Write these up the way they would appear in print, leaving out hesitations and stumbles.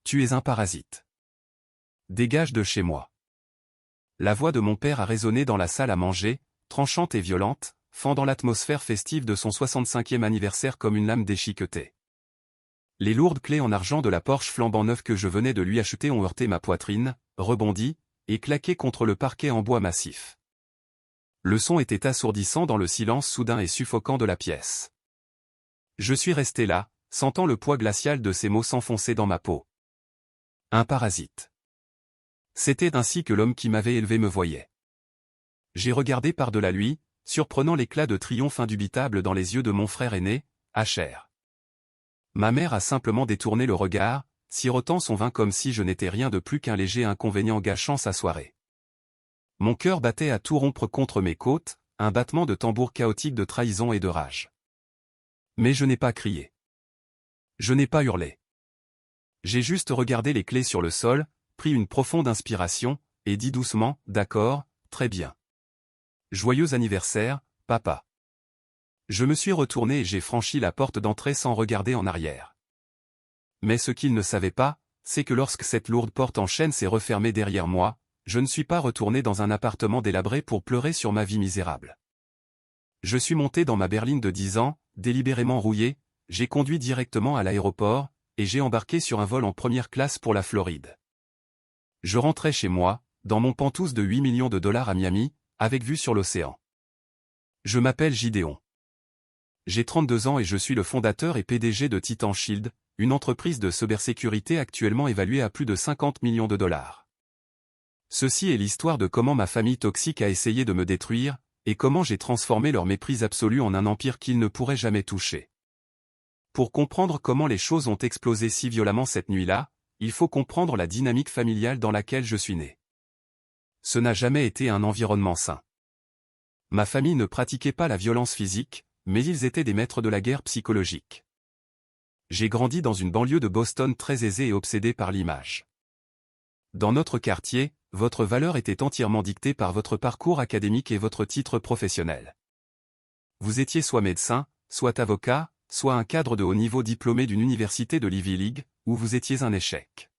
Tu es un parasite. Dégage de chez moi. La voix de mon père a résonné dans la salle à manger, tranchante et violente, fendant l'atmosphère festive de son 65e anniversaire comme une lame déchiquetée. Les lourdes clés en argent de la Porsche flambant neuve que je venais de lui acheter ont heurté ma poitrine, rebondi, et claqué contre le parquet en bois massif. Le son était assourdissant dans le silence soudain et suffocant de la pièce. Je suis resté là, sentant le poids glacial de ces mots s'enfoncer dans ma peau. Un parasite. C'était ainsi que l'homme qui m'avait élevé me voyait. J'ai regardé par-delà lui, surprenant l'éclat de triomphe indubitable dans les yeux de mon frère aîné, Asher. Ma mère a simplement détourné le regard, sirotant son vin comme si je n'étais rien de plus qu'un léger inconvénient gâchant sa soirée. Mon cœur battait à tout rompre contre mes côtes, un battement de tambour chaotique de trahison et de rage. Mais je n'ai pas crié. Je n'ai pas hurlé. J'ai juste regardé les clés sur le sol, pris une profonde inspiration, et dit doucement, « D'accord, très bien. Joyeux anniversaire, papa. » Je me suis retourné et j'ai franchi la porte d'entrée sans regarder en arrière. Mais ce qu'il ne savait pas, c'est que lorsque cette lourde porte en chêne s'est refermée derrière moi, je ne suis pas retourné dans un appartement délabré pour pleurer sur ma vie misérable. Je suis monté dans ma berline de 10 ans, délibérément rouillé, j'ai conduit directement à l'aéroport, et j'ai embarqué sur un vol en première classe pour la Floride. Je rentrais chez moi, dans mon Pantouse de 8 millions de dollars à Miami, avec vue sur l'océan. Je m'appelle Gideon. J'ai 32 ans et je suis le fondateur et PDG de Titan Shield, une entreprise de cybersécurité actuellement évaluée à plus de 50 millions de dollars. Ceci est l'histoire de comment ma famille toxique a essayé de me détruire, et comment j'ai transformé leur méprise absolue en un empire qu'ils ne pourraient jamais toucher. Pour comprendre comment les choses ont explosé si violemment cette nuit-là, il faut comprendre la dynamique familiale dans laquelle je suis né. Ce n'a jamais été un environnement sain. Ma famille ne pratiquait pas la violence physique, mais ils étaient des maîtres de la guerre psychologique. J'ai grandi dans une banlieue de Boston très aisée et obsédée par l'image. Dans notre quartier, votre valeur était entièrement dictée par votre parcours académique et votre titre professionnel. Vous étiez soit médecin, soit avocat, soit un cadre de haut niveau diplômé d'une université de l'Ivy League, ou vous étiez un échec.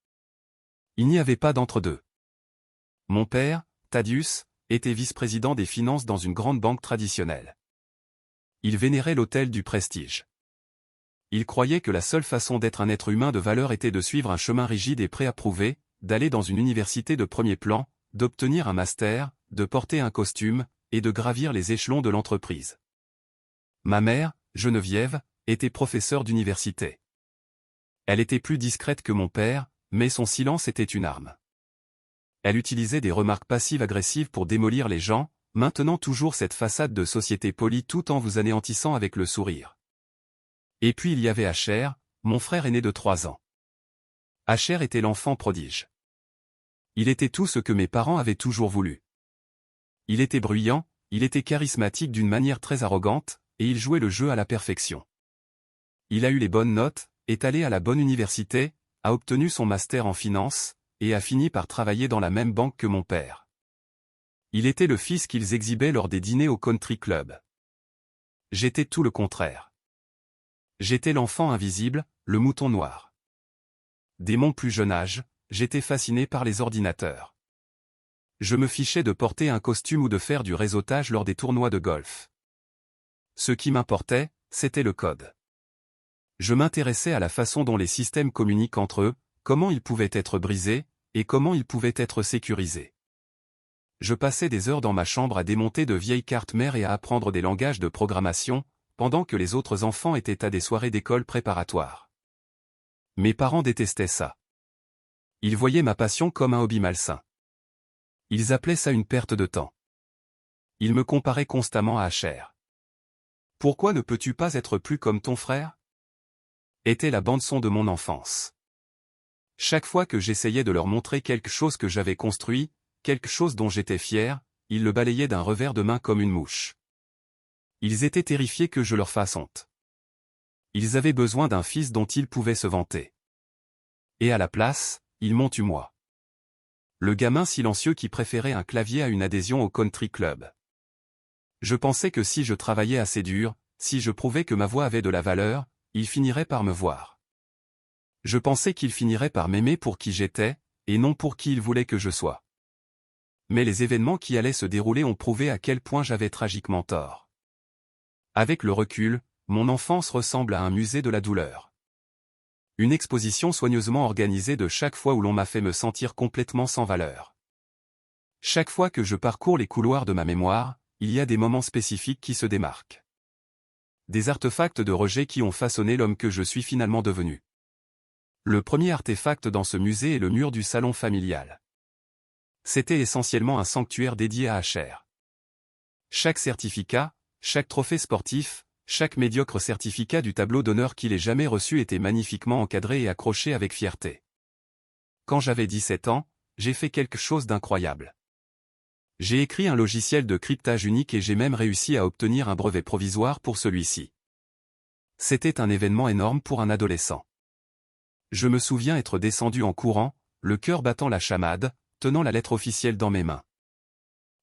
Il n'y avait pas d'entre-deux. Mon père, Thaddeus, était vice-président des finances dans une grande banque traditionnelle. Il vénérait l'autel du prestige. Il croyait que la seule façon d'être un être humain de valeur était de suivre un chemin rigide et préapprouvé, d'aller dans une université de premier plan, d'obtenir un master, de porter un costume, et de gravir les échelons de l'entreprise. Ma mère, Geneviève, était professeure d'université. Elle était plus discrète que mon père, mais son silence était une arme. Elle utilisait des remarques passives-agressives pour démolir les gens, maintenant toujours cette façade de société polie tout en vous anéantissant avec le sourire. Et puis il y avait Asher, mon frère aîné de 3 ans. Asher était l'enfant prodige. Il était tout ce que mes parents avaient toujours voulu. Il était bruyant, il était charismatique d'une manière très arrogante, et il jouait le jeu à la perfection. Il a eu les bonnes notes, est allé à la bonne université, a obtenu son master en finance, et a fini par travailler dans la même banque que mon père. Il était le fils qu'ils exhibaient lors des dîners au country club. J'étais tout le contraire. J'étais l'enfant invisible, le mouton noir. Dès mon plus jeune âge, j'étais fasciné par les ordinateurs. Je me fichais de porter un costume ou de faire du réseautage lors des tournois de golf. Ce qui m'importait, c'était le code. Je m'intéressais à la façon dont les systèmes communiquent entre eux, comment ils pouvaient être brisés, et comment ils pouvaient être sécurisés. Je passais des heures dans ma chambre à démonter de vieilles cartes mères et à apprendre des langages de programmation, pendant que les autres enfants étaient à des soirées d'école préparatoires. Mes parents détestaient ça. Ils voyaient ma passion comme un hobby malsain. Ils appelaient ça une perte de temps. Ils me comparaient constamment à Asher. « Pourquoi ne peux-tu pas être plus comme ton frère ?» était la bande-son de mon enfance. Chaque fois que j'essayais de leur montrer quelque chose que j'avais construit, quelque chose dont j'étais fier, ils le balayaient d'un revers de main comme une mouche. Ils étaient terrifiés que je leur fasse honte. Ils avaient besoin d'un fils dont ils pouvaient se vanter. Et à la place, ils m'ont eu moi. Le gamin silencieux qui préférait un clavier à une adhésion au country club. Je pensais que si je travaillais assez dur, si je prouvais que ma voix avait de la valeur, ils finiraient par me voir. Je pensais qu'il finirait par m'aimer pour qui j'étais, et non pour qui il voulait que je sois. Mais les événements qui allaient se dérouler ont prouvé à quel point j'avais tragiquement tort. Avec le recul, mon enfance ressemble à un musée de la douleur. Une exposition soigneusement organisée de chaque fois où l'on m'a fait me sentir complètement sans valeur. Chaque fois que je parcours les couloirs de ma mémoire, il y a des moments spécifiques qui se démarquent. Des artefacts de rejet qui ont façonné l'homme que je suis finalement devenu. Le premier artefact dans ce musée est le mur du salon familial. C'était essentiellement un sanctuaire dédié à Asher. Chaque certificat, chaque trophée sportif, chaque médiocre certificat du tableau d'honneur qu'il ait jamais reçu était magnifiquement encadré et accroché avec fierté. Quand j'avais 17 ans, j'ai fait quelque chose d'incroyable. J'ai écrit un logiciel de cryptage unique et j'ai même réussi à obtenir un brevet provisoire pour celui-ci. C'était un événement énorme pour un adolescent. Je me souviens être descendu en courant, le cœur battant la chamade, tenant la lettre officielle dans mes mains.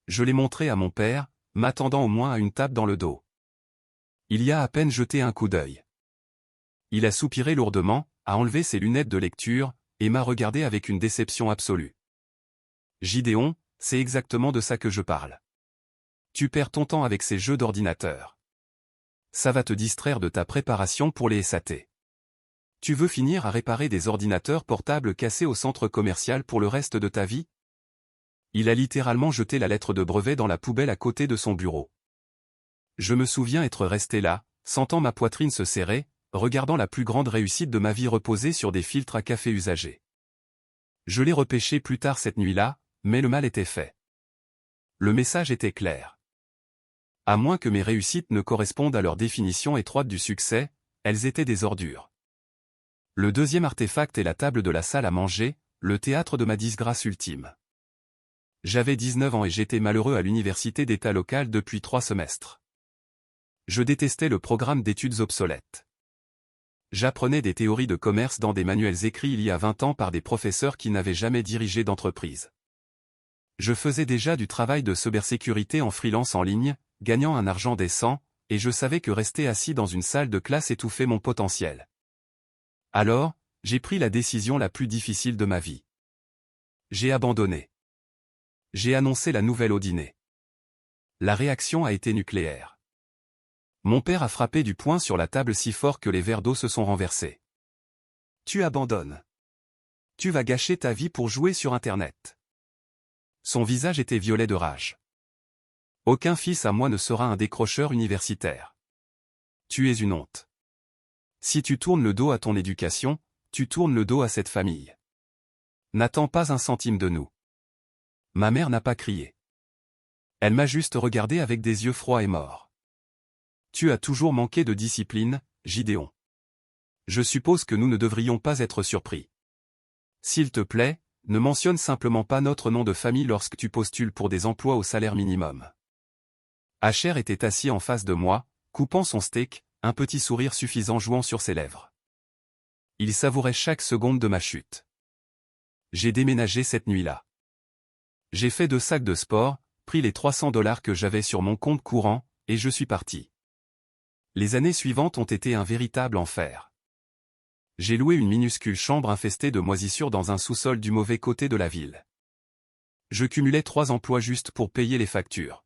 Je l'ai montré à mon père, m'attendant au moins à une tape dans le dos. Il y a à peine jeté un coup d'œil. Il a soupiré lourdement, a enlevé ses lunettes de lecture, et m'a regardé avec une déception absolue. Gideon, c'est exactement de ça que je parle. Tu perds ton temps avec ces jeux d'ordinateur. Ça va te distraire de ta préparation pour les SAT. Tu veux finir à réparer des ordinateurs portables cassés au centre commercial pour le reste de ta vie? Il a littéralement jeté la lettre de brevet dans la poubelle à côté de son bureau. Je me souviens être resté là, sentant ma poitrine se serrer, regardant la plus grande réussite de ma vie reposer sur des filtres à café usagés. Je l'ai repêché plus tard cette nuit-là, mais le mal était fait. Le message était clair. À moins que mes réussites ne correspondent à leur définition étroite du succès, elles étaient des ordures. Le deuxième artefact est la table de la salle à manger, le théâtre de ma disgrâce ultime. J'avais 19 ans et j'étais malheureux à l'université d'État locale depuis 3 semestres. Je détestais le programme d'études obsolètes. J'apprenais des théories de commerce dans des manuels écrits il y a 20 ans par des professeurs qui n'avaient jamais dirigé d'entreprise. Je faisais déjà du travail de cybersécurité en freelance en ligne, gagnant un argent décent, et je savais que rester assis dans une salle de classe étouffait mon potentiel. Alors, j'ai pris la décision la plus difficile de ma vie. J'ai abandonné. J'ai annoncé la nouvelle au dîner. La réaction a été nucléaire. Mon père a frappé du poing sur la table si fort que les verres d'eau se sont renversés. Tu abandonnes. Tu vas gâcher ta vie pour jouer sur Internet. Son visage était violet de rage. Aucun fils à moi ne sera un décrocheur universitaire. Tu es une honte. Si tu tournes le dos à ton éducation, tu tournes le dos à cette famille. N'attends pas un centime de nous. Ma mère n'a pas crié. Elle m'a juste regardé avec des yeux froids et morts. Tu as toujours manqué de discipline, Gideon. Je suppose que nous ne devrions pas être surpris. S'il te plaît, ne mentionne simplement pas notre nom de famille lorsque tu postules pour des emplois au salaire minimum. Asher était assis en face de moi, coupant son steak, un petit sourire suffisant jouant sur ses lèvres. Il savourait chaque seconde de ma chute. J'ai déménagé cette nuit-là. J'ai fait 2 sacs de sport, pris les $300 que j'avais sur mon compte courant, et je suis parti. Les années suivantes ont été un véritable enfer. J'ai loué une minuscule chambre infestée de moisissures dans un sous-sol du mauvais côté de la ville. Je cumulais 3 emplois juste pour payer les factures.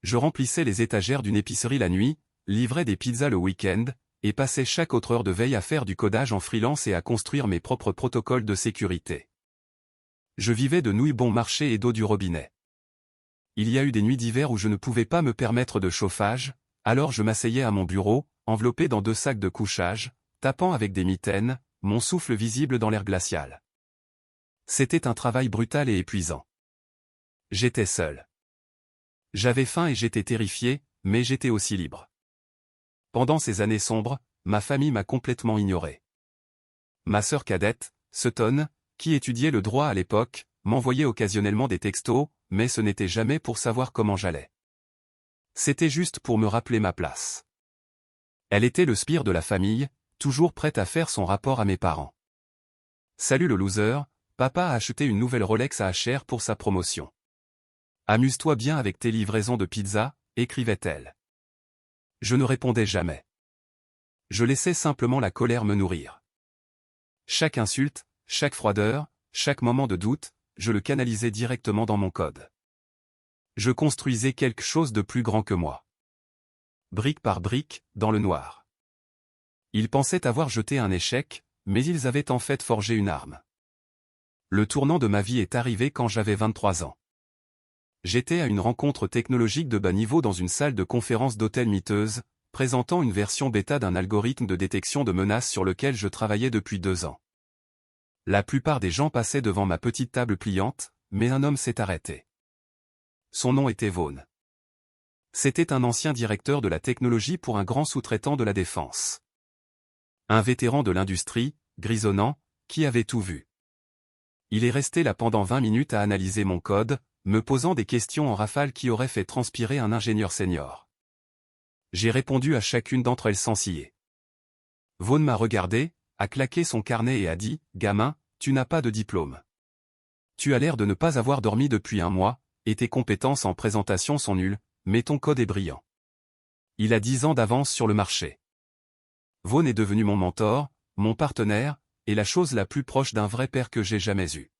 Je remplissais les étagères d'une épicerie la nuit, livrais des pizzas le week-end, et passais chaque autre heure de veille à faire du codage en freelance et à construire mes propres protocoles de sécurité. Je vivais de nouilles bon marché et d'eau du robinet. Il y a eu des nuits d'hiver où je ne pouvais pas me permettre de chauffage, alors je m'asseyais à mon bureau, enveloppé dans 2 sacs de couchage, tapant avec des mitaines, mon souffle visible dans l'air glacial. C'était un travail brutal et épuisant. J'étais seul. J'avais faim et j'étais terrifié, mais j'étais aussi libre. Pendant ces années sombres, ma famille m'a complètement ignoré. Ma sœur cadette, Sutton, qui étudiait le droit à l'époque, m'envoyait occasionnellement des textos, mais ce n'était jamais pour savoir comment j'allais. C'était juste pour me rappeler ma place. Elle était le sbire de la famille, toujours prête à faire son rapport à mes parents. Salut le loser, papa a acheté une nouvelle Rolex à Asher pour sa promotion. Amuse-toi bien avec tes livraisons de pizza, écrivait-elle. Je ne répondais jamais. Je laissais simplement la colère me nourrir. Chaque insulte, chaque froideur, chaque moment de doute, je le canalisais directement dans mon code. Je construisais quelque chose de plus grand que moi. Brique par brique, dans le noir. Ils pensaient avoir jeté un échec, mais ils avaient en fait forgé une arme. Le tournant de ma vie est arrivé quand j'avais 23 ans. J'étais à une rencontre technologique de bas niveau dans une salle de conférence d'hôtel miteuse, présentant une version bêta d'un algorithme de détection de menaces sur lequel je travaillais depuis 2 ans. La plupart des gens passaient devant ma petite table pliante, mais un homme s'est arrêté. Son nom était Vaughn. C'était un ancien directeur de la technologie pour un grand sous-traitant de la défense. Un vétéran de l'industrie, grisonnant, qui avait tout vu. Il est resté là pendant 20 minutes à analyser mon code, me posant des questions en rafale qui auraient fait transpirer un ingénieur senior. J'ai répondu à chacune d'entre elles sans ciller. Vaughn m'a regardé, a claqué son carnet et a dit « Gamin, tu n'as pas de diplôme. Tu as l'air de ne pas avoir dormi depuis 1 mois, et tes compétences en présentation sont nulles, mais ton code est brillant. » Il a 10 ans d'avance sur le marché. Vaughn est devenu mon mentor, mon partenaire, et la chose la plus proche d'un vrai père que j'ai jamais eu.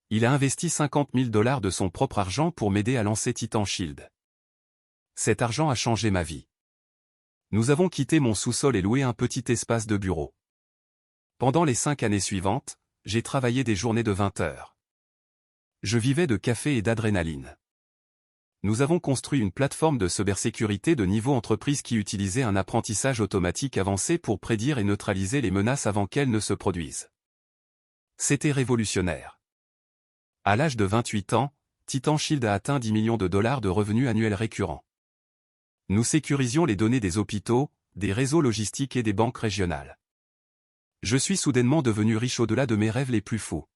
Il a investi 50 000 $ de son propre argent pour m'aider à lancer Titan Shield. Cet argent a changé ma vie. Nous avons quitté mon sous-sol et loué un petit espace de bureau. Pendant les 5 années suivantes, j'ai travaillé des journées de 20 heures. Je vivais de café et d'adrénaline. Nous avons construit une plateforme de cybersécurité de niveau entreprise qui utilisait un apprentissage automatique avancé pour prédire et neutraliser les menaces avant qu'elles ne se produisent. C'était révolutionnaire. À l'âge de 28 ans, Titan Shield a atteint 10 millions de $ de revenus annuels récurrents. Nous sécurisions les données des hôpitaux, des réseaux logistiques et des banques régionales. Je suis soudainement devenu riche au-delà de mes rêves les plus fous.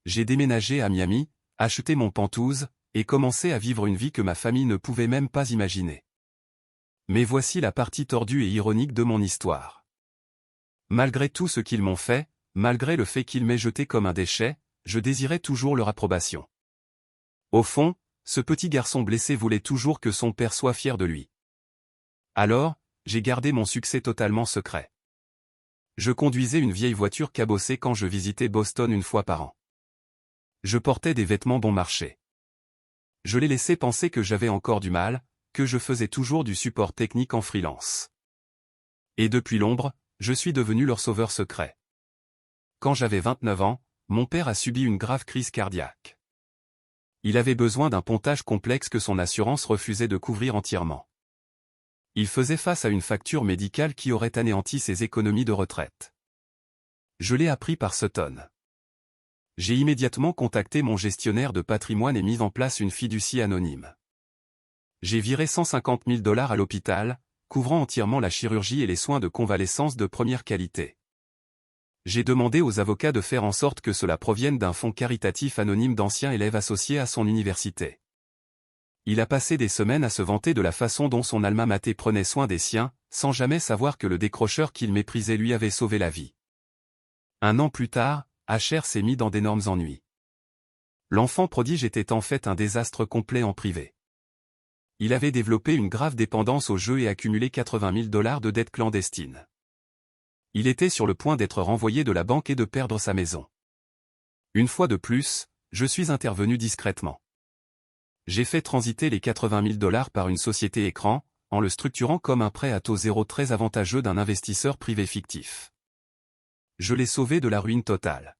J'ai déménagé à Miami, acheté mon Penthouse, et commencé à vivre une vie que ma famille ne pouvait même pas imaginer. Mais voici la partie tordue et ironique de mon histoire. Malgré tout ce qu'ils m'ont fait, malgré le fait qu'ils m'aient jeté comme un déchet, je désirais toujours leur approbation. Au fond, ce petit garçon blessé voulait toujours que son père soit fier de lui. Alors, j'ai gardé mon succès totalement secret. Je conduisais une vieille voiture cabossée quand je visitais Boston 1 fois par an. Je portais des vêtements bon marché. Je les laissais penser que j'avais encore du mal, que je faisais toujours du support technique en freelance. Et depuis l'ombre, je suis devenu leur sauveur secret. Quand j'avais 29 ans, mon père a subi une grave crise cardiaque. Il avait besoin d'un pontage complexe que son assurance refusait de couvrir entièrement. Il faisait face à une facture médicale qui aurait anéanti ses économies de retraite. Je l'ai appris par Sutton. J'ai immédiatement contacté mon gestionnaire de patrimoine et mis en place une fiducie anonyme. J'ai viré 150 000 $ à l'hôpital, couvrant entièrement la chirurgie et les soins de convalescence de première qualité. J'ai demandé aux avocats de faire en sorte que cela provienne d'un fonds caritatif anonyme d'anciens élèves associés à son université. Il a passé des semaines à se vanter de la façon dont son alma mater prenait soin des siens, sans jamais savoir que le décrocheur qu'il méprisait lui avait sauvé la vie. 1 an plus tard, Asher s'est mis dans d'énormes ennuis. L'enfant prodige était en fait un désastre complet en privé. Il avait développé une grave dépendance aux jeux et accumulé 80 000 $ de dettes clandestines. Il était sur le point d'être renvoyé de la banque et de perdre sa maison. Une fois de plus, je suis intervenu discrètement. J'ai fait transiter les 80 000 $ par une société écran, en le structurant comme un prêt à taux zéro très avantageux d'un investisseur privé fictif. Je l'ai sauvé de la ruine totale.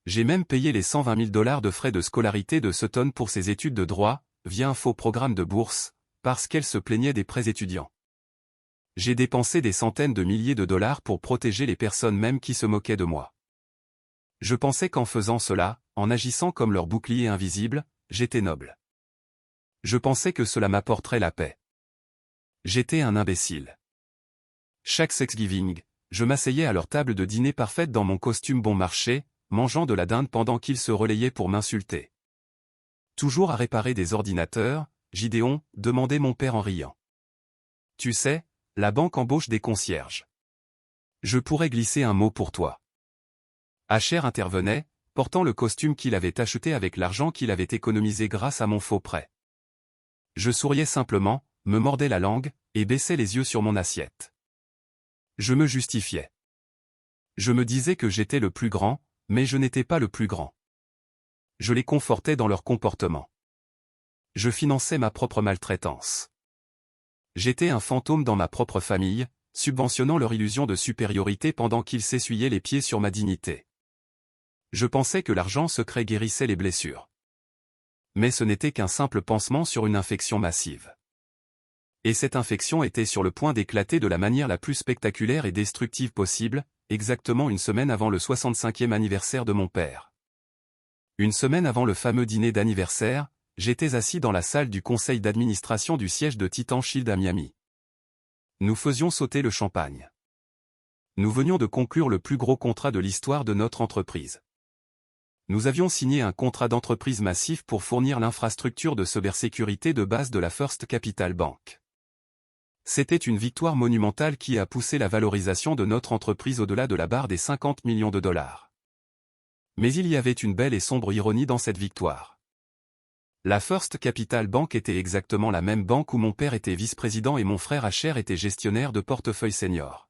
J'ai même payé les 120 000 $ de frais de scolarité de Sutton pour ses études de droit, via un faux programme de bourse, parce qu'elle se plaignait des prêts étudiants. J'ai dépensé des centaines de milliers de dollars pour protéger les personnes même qui se moquaient de moi. Je pensais qu'en faisant cela, en agissant comme leur bouclier invisible, j'étais noble. Je pensais que cela m'apporterait la paix. J'étais un imbécile. Chaque Thanksgiving, je m'asseyais à leur table de dîner parfaite dans mon costume bon marché, mangeant de la dinde pendant qu'ils se relayaient pour m'insulter. Toujours à réparer des ordinateurs, Gideon, demandait mon père en riant. Tu sais, la banque embauche des concierges. Je pourrais glisser un mot pour toi. Asher intervenait, portant le costume qu'il avait acheté avec l'argent qu'il avait économisé grâce à mon faux prêt. Je souriais simplement, me mordais la langue, et baissais les yeux sur mon assiette. Je me justifiais. Je me disais que j'étais le plus grand, mais je n'étais pas le plus grand. Je les confortais dans leur comportement. Je finançais ma propre maltraitance. J'étais un fantôme dans ma propre famille, subventionnant leur illusion de supériorité pendant qu'ils s'essuyaient les pieds sur ma dignité. Je pensais que l'argent secret guérissait les blessures. Mais ce n'était qu'un simple pansement sur une infection massive. Et cette infection était sur le point d'éclater de la manière la plus spectaculaire et destructive possible, exactement une semaine avant le 65e anniversaire de mon père. Une semaine avant le fameux dîner d'anniversaire, j'étais assis dans la salle du conseil d'administration du siège de Titan Shield à Miami. Nous faisions sauter le champagne. Nous venions de conclure le plus gros contrat de l'histoire de notre entreprise. Nous avions signé un contrat d'entreprise massif pour fournir l'infrastructure de cybersécurité de base de la First Capital Bank. C'était une victoire monumentale qui a poussé la valorisation de notre entreprise au-delà de la barre des 50 millions de dollars. Mais il y avait une belle et sombre ironie dans cette victoire. La First Capital Bank était exactement la même banque où mon père était vice-président et mon frère Asher était gestionnaire de portefeuille senior.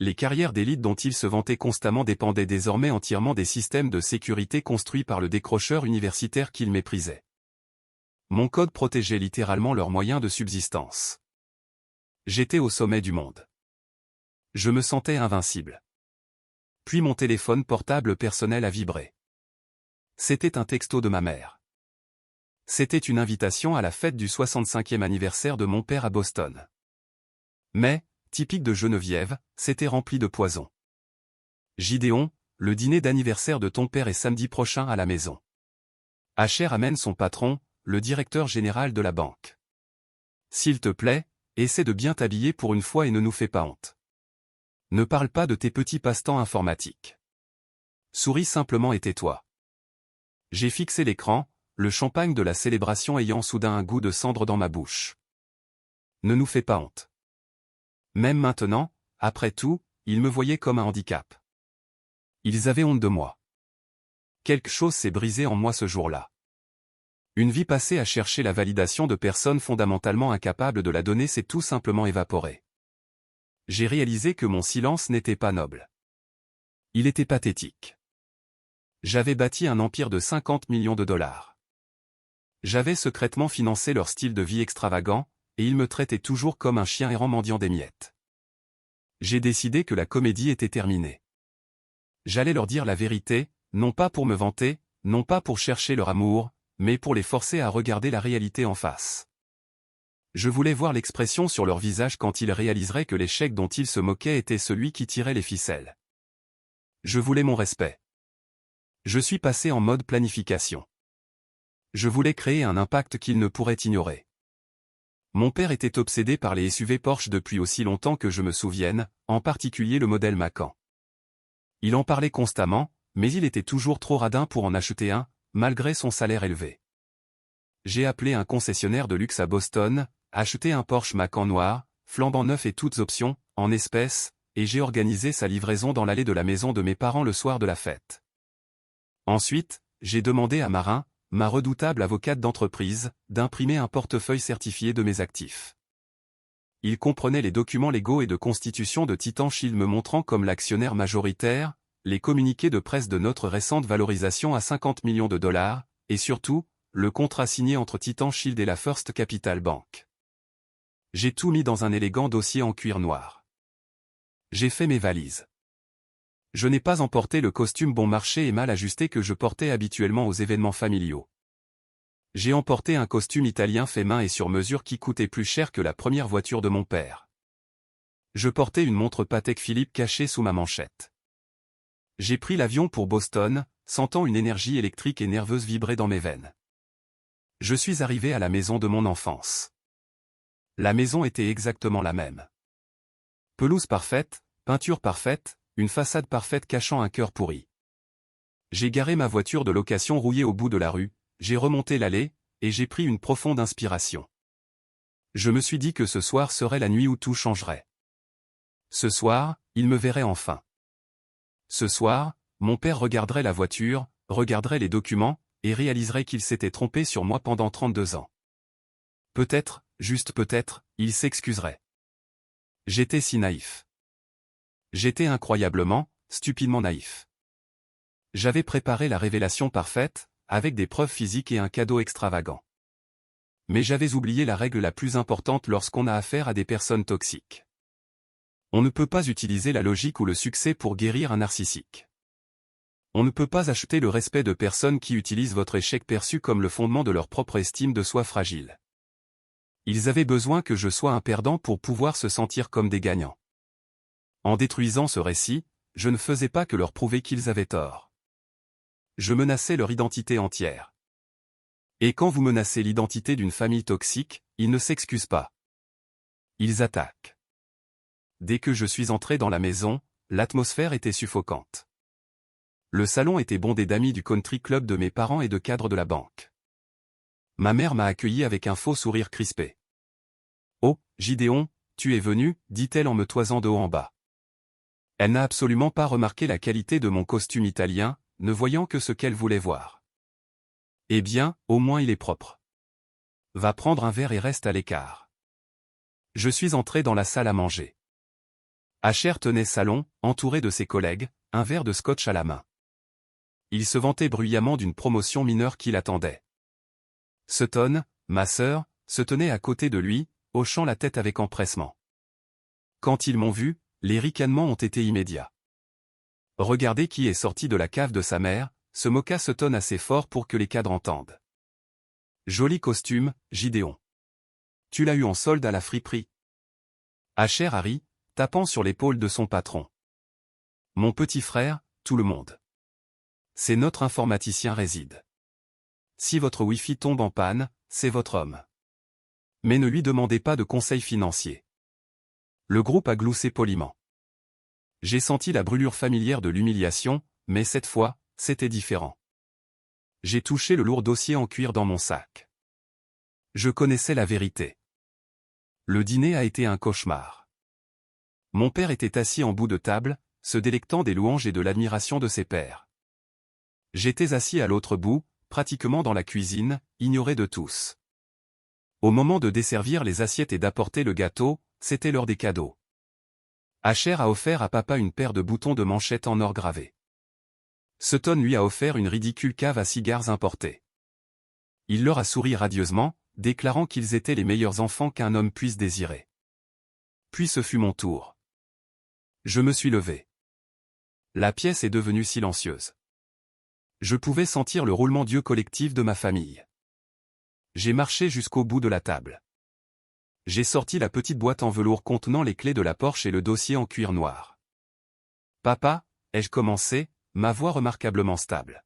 Les carrières d'élite dont ils se vantaient constamment dépendaient désormais entièrement des systèmes de sécurité construits par le décrocheur universitaire qu'ils méprisaient. Mon code protégeait littéralement leurs moyens de subsistance. J'étais au sommet du monde. Je me sentais invincible. Puis mon téléphone portable personnel a vibré. C'était un texto de ma mère. C'était une invitation à la fête du 65e anniversaire de mon père à Boston. Mais, typique de Geneviève, c'était rempli de poison. Gideon, le dîner d'anniversaire de ton père est samedi prochain à la maison. Asher amène son patron, le directeur général de la banque. S'il te plaît, essaie de bien t'habiller pour une fois et ne nous fais pas honte. Ne parle pas de tes petits passe-temps informatiques. Souris simplement et tais-toi. J'ai fixé l'écran, le champagne de la célébration ayant soudain un goût de cendre dans ma bouche. Ne nous fais pas honte. Même maintenant, après tout, ils me voyaient comme un handicap. Ils avaient honte de moi. Quelque chose s'est brisé en moi ce jour-là. Une vie passée à chercher la validation de personnes fondamentalement incapables de la donner s'est tout simplement évaporée. J'ai réalisé que mon silence n'était pas noble. Il était pathétique. J'avais bâti un empire de 50 millions de dollars. J'avais secrètement financé leur style de vie extravagant, et ils me traitaient toujours comme un chien errant mendiant des miettes. J'ai décidé que la comédie était terminée. J'allais leur dire la vérité, non pas pour me vanter, non pas pour chercher leur amour, mais pour les forcer à regarder la réalité en face. Je voulais voir l'expression sur leur visage quand ils réaliseraient que l'échec dont ils se moquaient était celui qui tirait les ficelles. Je voulais mon respect. Je suis passé en mode planification. Je voulais créer un impact qu'ils ne pourraient ignorer. Mon père était obsédé par les SUV Porsche depuis aussi longtemps que je me souvienne, en particulier le modèle Macan. Il en parlait constamment, mais il était toujours trop radin pour en acheter un, malgré son salaire élevé. J'ai appelé un concessionnaire de luxe à Boston, acheté un Porsche Macan noir, flambant neuf et toutes options, en espèces, et j'ai organisé sa livraison dans l'allée de la maison de mes parents le soir de la fête. Ensuite, j'ai demandé à Marin, ma redoutable avocate d'entreprise, d'imprimer un portefeuille certifié de mes actifs. Il comprenait les documents légaux et de constitution de Titan Shield me montrant comme l'actionnaire majoritaire, les communiqués de presse de notre récente valorisation à 50 millions de dollars, et surtout, le contrat signé entre Titan Shield et la First Capital Bank. J'ai tout mis dans un élégant dossier en cuir noir. J'ai fait mes valises. Je n'ai pas emporté le costume bon marché et mal ajusté que je portais habituellement aux événements familiaux. J'ai emporté un costume italien fait main et sur mesure qui coûtait plus cher que la première voiture de mon père. Je portais une montre Patek Philippe cachée sous ma manchette. J'ai pris l'avion pour Boston, sentant une énergie électrique et nerveuse vibrer dans mes veines. Je suis arrivé à la maison de mon enfance. La maison était exactement la même. Pelouse parfaite, peinture parfaite, une façade parfaite cachant un cœur pourri. J'ai garé ma voiture de location rouillée au bout de la rue, j'ai remonté l'allée, et j'ai pris une profonde inspiration. Je me suis dit que ce soir serait la nuit où tout changerait. Ce soir, il me verrait enfin. Ce soir, mon père regarderait la voiture, regarderait les documents, et réaliserait qu'il s'était trompé sur moi pendant 32 ans. Peut-être, juste peut-être, il s'excuserait. J'étais si naïf. J'étais incroyablement, stupidement naïf. J'avais préparé la révélation parfaite, avec des preuves physiques et un cadeau extravagant. Mais j'avais oublié la règle la plus importante lorsqu'on a affaire à des personnes toxiques. On ne peut pas utiliser la logique ou le succès pour guérir un narcissique. On ne peut pas acheter le respect de personnes qui utilisent votre échec perçu comme le fondement de leur propre estime de soi fragile. Ils avaient besoin que je sois un perdant pour pouvoir se sentir comme des gagnants. En détruisant ce récit, je ne faisais pas que leur prouver qu'ils avaient tort. Je menaçais leur identité entière. Et quand vous menacez l'identité d'une famille toxique, ils ne s'excusent pas. Ils attaquent. Dès que je suis entré dans la maison, l'atmosphère était suffocante. Le salon était bondé d'amis du country club de mes parents et de cadres de la banque. Ma mère m'a accueilli avec un faux sourire crispé. « Oh, Gideon, tu es venu » dit-elle en me toisant de haut en bas. Elle n'a absolument pas remarqué la qualité de mon costume italien, ne voyant que ce qu'elle voulait voir. Eh bien, au moins il est propre. Va prendre un verre et reste à l'écart. Je suis entré dans la salle à manger. Asher tenait salon, entouré de ses collègues, un verre de scotch à la main. Il se vantait bruyamment d'une promotion mineure qui l'attendait. Sutton, ma sœur, se tenait à côté de lui, hochant la tête avec empressement. Quand ils m'ont vu, les ricanements ont été immédiats. Regardez qui est sorti de la cave de sa mère, se moqua Sutton assez fort pour que les cadres entendent. Joli costume, Gideon. Tu l'as eu en solde à la friperie. Asher a ri, tapant sur l'épaule de son patron. Mon petit frère, tout le monde. C'est notre informaticien réside. Si votre Wi-Fi tombe en panne, c'est votre homme. Mais ne lui demandez pas de conseils financiers. Le groupe a gloussé poliment. J'ai senti la brûlure familière de l'humiliation, mais cette fois, c'était différent. J'ai touché le lourd dossier en cuir dans mon sac. Je connaissais la vérité. Le dîner a été un cauchemar. Mon père était assis en bout de table, se délectant des louanges et de l'admiration de ses pairs. J'étais assis à l'autre bout, pratiquement dans la cuisine, ignoré de tous. Au moment de desservir les assiettes et d'apporter le gâteau, c'était l'heure des cadeaux. Asher a offert à papa une paire de boutons de manchette en or gravé. Sutton lui a offert une ridicule cave à cigares importée. Il leur a souri radieusement, déclarant qu'ils étaient les meilleurs enfants qu'un homme puisse désirer. Puis ce fut mon tour. Je me suis levé. La pièce est devenue silencieuse. Je pouvais sentir le roulement d'yeux collectif de ma famille. J'ai marché jusqu'au bout de la table. J'ai sorti la petite boîte en velours contenant les clés de la Porsche et le dossier en cuir noir. Papa, ai-je commencé, ma voix remarquablement stable.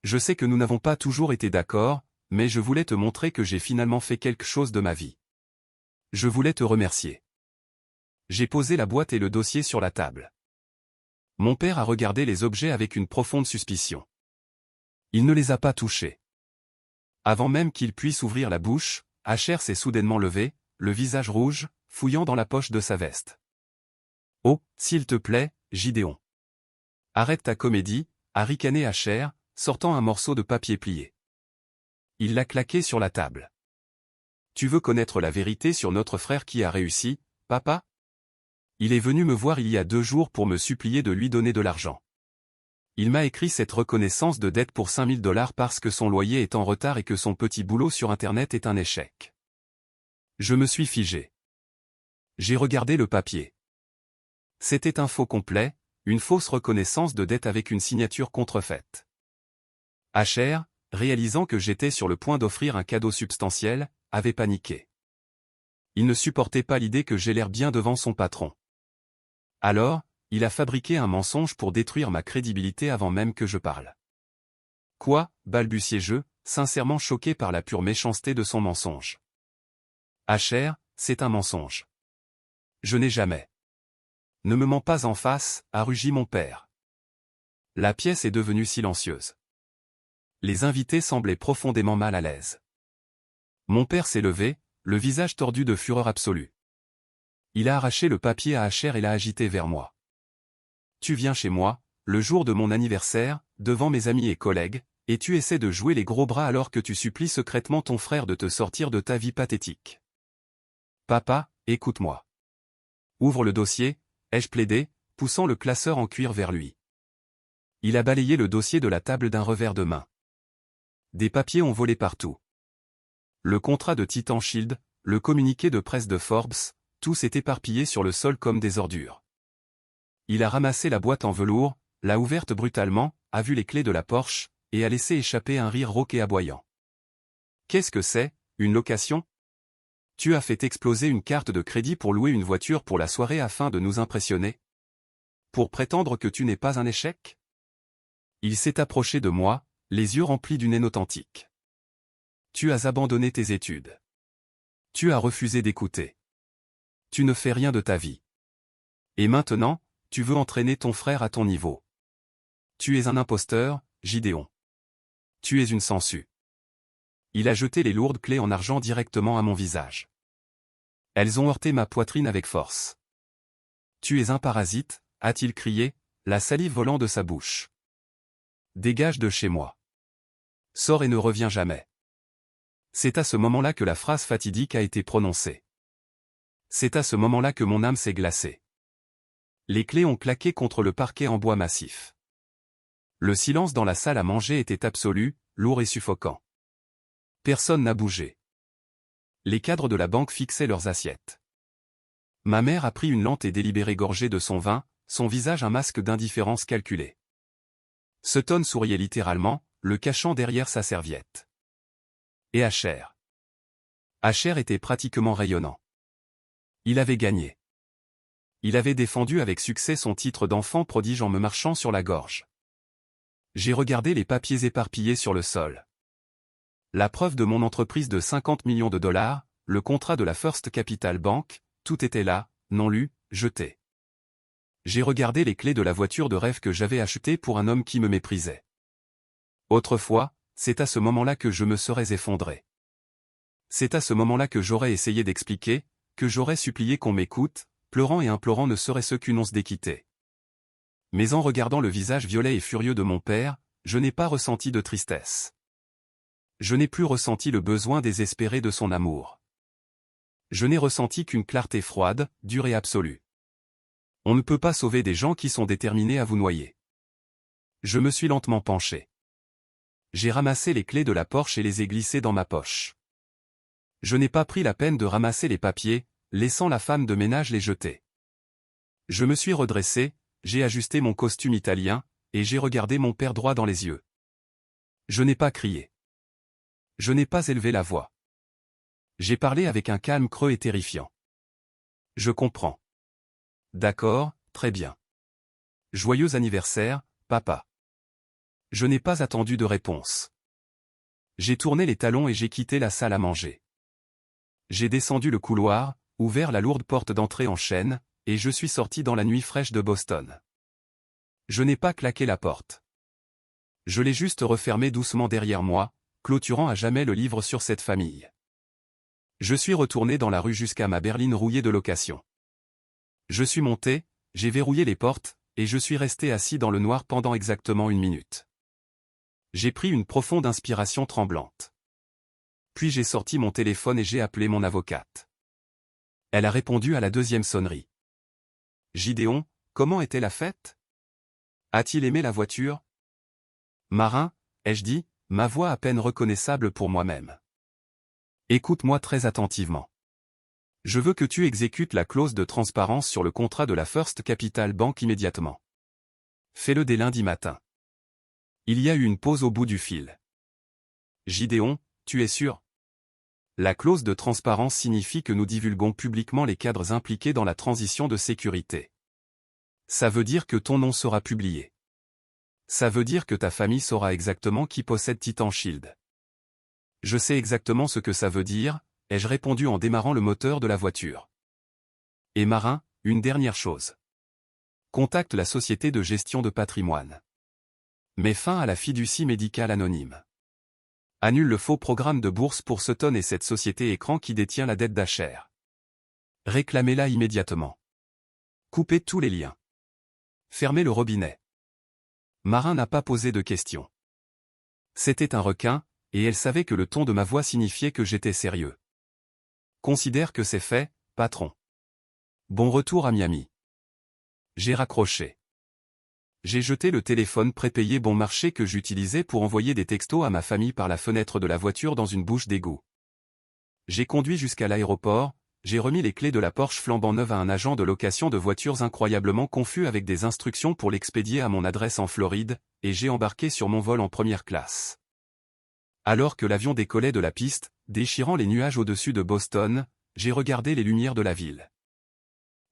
Je sais que nous n'avons pas toujours été d'accord, mais je voulais te montrer que j'ai finalement fait quelque chose de ma vie. Je voulais te remercier. J'ai posé la boîte et le dossier sur la table. Mon père a regardé les objets avec une profonde suspicion. Il ne les a pas touchés. Avant même qu'il puisse ouvrir la bouche, Asher s'est soudainement levé, le visage rouge, fouillant dans la poche de sa veste. « Oh, s'il te plaît, Gideon. Arrête ta comédie » a ricané Asher, sortant un morceau de papier plié. Il l'a claqué sur la table. « Tu veux connaître la vérité sur notre frère qui a réussi, papa ? Il est venu me voir il y a 2 jours pour me supplier de lui donner de l'argent. Il m'a écrit cette reconnaissance de dette pour $5000 parce que son loyer est en retard et que son petit boulot sur Internet est un échec. Je me suis figé. J'ai regardé le papier. C'était un faux complet, une fausse reconnaissance de dette avec une signature contrefaite. Asher, réalisant que j'étais sur le point d'offrir un cadeau substantiel, avait paniqué. Il ne supportait pas l'idée que j'ai l'air bien devant son patron. Alors, il a fabriqué un mensonge pour détruire ma crédibilité avant même que je parle. Quoi, balbutiai-je, sincèrement choqué par la pure méchanceté de son mensonge. Asher, c'est un mensonge. Je n'ai jamais. Ne me mens pas en face, a rugi mon père. La pièce est devenue silencieuse. Les invités semblaient profondément mal à l'aise. Mon père s'est levé, le visage tordu de fureur absolue. Il a arraché le papier à Asher et l'a agité vers moi. Tu viens chez moi, le jour de mon anniversaire, devant mes amis et collègues, et tu essaies de jouer les gros bras alors que tu supplies secrètement ton frère de te sortir de ta vie pathétique. Papa, écoute-moi. Ouvre le dossier, ai-je plaidé, poussant le classeur en cuir vers lui. Il a balayé le dossier de la table d'un revers de main. Des papiers ont volé partout. Le contrat de Titan Shield, le communiqué de presse de Forbes, tout s'est éparpillé sur le sol comme des ordures. Il a ramassé la boîte en velours, l'a ouverte brutalement, a vu les clés de la Porsche, et a laissé échapper un rire rauque et aboyant. Qu'est-ce que c'est, une location? Tu as fait exploser une carte de crédit pour louer une voiture pour la soirée afin de nous impressionner? Pour prétendre que tu n'es pas un échec? Il s'est approché de moi, les yeux remplis d'une haine authentique. Tu as abandonné tes études. Tu as refusé d'écouter. Tu ne fais rien de ta vie. Et maintenant, tu veux entraîner ton frère à ton niveau. Tu es un imposteur, Gideon. Tu es une sangsue. Il a jeté les lourdes clés en argent directement à mon visage. Elles ont heurté ma poitrine avec force. Tu es un parasite, a-t-il crié, la salive volant de sa bouche. Dégage de chez moi. Sors et ne reviens jamais. C'est à ce moment-là que la phrase fatidique a été prononcée. C'est à ce moment-là que mon âme s'est glacée. Les clés ont claqué contre le parquet en bois massif. Le silence dans la salle à manger était absolu, lourd et suffocant. Personne n'a bougé. Les cadres de la banque fixaient leurs assiettes. Ma mère a pris une lente et délibérée gorgée de son vin, son visage un masque d'indifférence calculée. Sutton souriait littéralement, le cachant derrière sa serviette. Et Asher. Asher était pratiquement rayonnant. Il avait gagné. Il avait défendu avec succès son titre d'enfant prodige en me marchant sur la gorge. J'ai regardé les papiers éparpillés sur le sol. La preuve de mon entreprise de 50 millions de dollars, le contrat de la First Capital Bank, tout était là, non lu, jeté. J'ai regardé les clés de la voiture de rêve que j'avais achetée pour un homme qui me méprisait. Autrefois, c'est à ce moment-là que je me serais effondré. C'est à ce moment-là que j'aurais essayé d'expliquer, que j'aurais supplié qu'on m'écoute, pleurant et implorant ne serait-ce qu'une once d'équité. Mais en regardant le visage violet et furieux de mon père, je n'ai pas ressenti de tristesse. Je n'ai plus ressenti le besoin désespéré de son amour. Je n'ai ressenti qu'une clarté froide, dure et absolue. On ne peut pas sauver des gens qui sont déterminés à vous noyer. Je me suis lentement penché. J'ai ramassé les clés de la Porsche et les ai glissées dans ma poche. Je n'ai pas pris la peine de ramasser les papiers, laissant la femme de ménage les jeter. Je me suis redressé, j'ai ajusté mon costume italien, et j'ai regardé mon père droit dans les yeux. Je n'ai pas crié. Je n'ai pas élevé la voix. J'ai parlé avec un calme creux et terrifiant. Je comprends. D'accord, très bien. Joyeux anniversaire, papa. Je n'ai pas attendu de réponse. J'ai tourné les talons et j'ai quitté la salle à manger. J'ai descendu le couloir, ouvert la lourde porte d'entrée en chêne, et je suis sorti dans la nuit fraîche de Boston. Je n'ai pas claqué la porte. Je l'ai juste refermée doucement derrière moi, clôturant à jamais le livre sur cette famille. Je suis retourné dans la rue jusqu'à ma berline rouillée de location. Je suis monté, j'ai verrouillé les portes, et je suis resté assis dans le noir pendant exactement 1 minute. J'ai pris une profonde inspiration tremblante. Puis j'ai sorti mon téléphone et j'ai appelé mon avocate. Elle a répondu à la 2e sonnerie. Gideon, comment était la fête? A-t-il aimé la voiture? Marin, ai-je dit, ma voix à peine reconnaissable pour moi-même. Écoute-moi très attentivement. Je veux que tu exécutes la clause de transparence sur le contrat de la First Capital Bank immédiatement. Fais-le dès lundi matin. Il y a eu une pause au bout du fil. Gideon, tu es sûr? La clause de transparence signifie que nous divulguons publiquement les cadres impliqués dans la transition de sécurité. Ça veut dire que ton nom sera publié. Ça veut dire que ta famille saura exactement qui possède Titan Shield. Je sais exactement ce que ça veut dire, ai-je répondu en démarrant le moteur de la voiture. Et Marin, une dernière chose. Contacte la société de gestion de patrimoine. Mets fin à la fiducie médicale anonyme. Annule le faux programme de bourse pour Sutton et cette société écran qui détient la dette d'Asher. Réclamez-la immédiatement. Coupez tous les liens. Fermez le robinet. Marin n'a pas posé de questions. C'était un requin, et elle savait que le ton de ma voix signifiait que j'étais sérieux. Considère que c'est fait, patron. Bon retour à Miami. J'ai raccroché. J'ai jeté le téléphone prépayé bon marché que j'utilisais pour envoyer des textos à ma famille par la fenêtre de la voiture dans une bouche d'égout. J'ai conduit jusqu'à l'aéroport, j'ai remis les clés de la Porsche flambant neuve à un agent de location de voitures incroyablement confus avec des instructions pour l'expédier à mon adresse en Floride, et j'ai embarqué sur mon vol en première classe. Alors que l'avion décollait de la piste, déchirant les nuages au-dessus de Boston, j'ai regardé les lumières de la ville.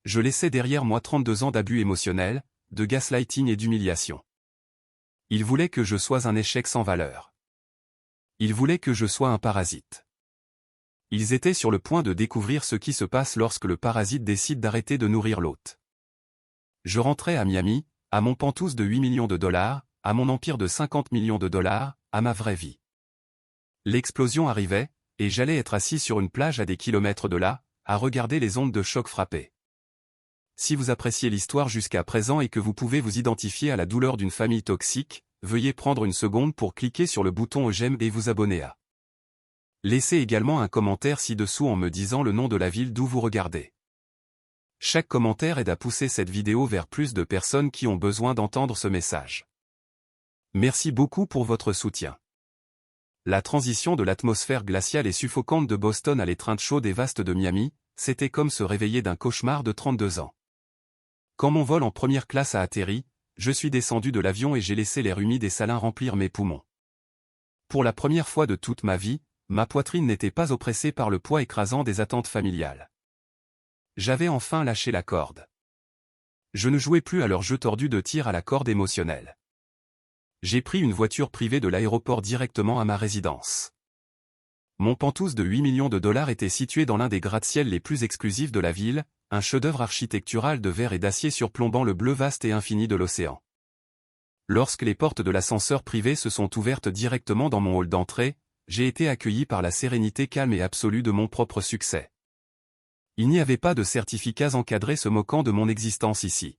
Je laissais derrière moi 32 ans d'abus émotionnels, de gaslighting et d'humiliation. Ils voulaient que je sois un échec sans valeur. Ils voulaient que je sois un parasite. Ils étaient sur le point de découvrir ce qui se passe lorsque le parasite décide d'arrêter de nourrir l'hôte. Je rentrais à Miami, à mon pantouse de 8 millions de dollars, à mon empire de 50 millions de dollars, à ma vraie vie. L'explosion arrivait, et j'allais être assis sur une plage à des kilomètres de là, à regarder les ondes de choc frapper. Si vous appréciez l'histoire jusqu'à présent et que vous pouvez vous identifier à la douleur d'une famille toxique, veuillez prendre une seconde pour cliquer sur le bouton j'aime et vous abonner à. Laissez également un commentaire ci-dessous en me disant le nom de la ville d'où vous regardez. Chaque commentaire aide à pousser cette vidéo vers plus de personnes qui ont besoin d'entendre ce message. Merci beaucoup pour votre soutien. La transition de l'atmosphère glaciale et suffocante de Boston à l'étreinte chaude et vaste de Miami, c'était comme se réveiller d'un cauchemar de 32 ans. Quand mon vol en première classe a atterri, je suis descendu de l'avion et j'ai laissé l'air humide et salin remplir mes poumons. Pour la première fois de toute ma vie, ma poitrine n'était pas oppressée par le poids écrasant des attentes familiales. J'avais enfin lâché la corde. Je ne jouais plus à leur jeu tordu de tir à la corde émotionnelle. J'ai pris une voiture privée de l'aéroport directement à ma résidence. Mon pantouse de 8 millions de dollars était situé dans l'un des gratte-ciel les plus exclusifs de la ville, un chef-d'œuvre architectural de verre et d'acier surplombant le bleu vaste et infini de l'océan. Lorsque les portes de l'ascenseur privé se sont ouvertes directement dans mon hall d'entrée, j'ai été accueilli par la sérénité calme et absolue de mon propre succès. Il n'y avait pas de certificats encadrés se moquant de mon existence ici.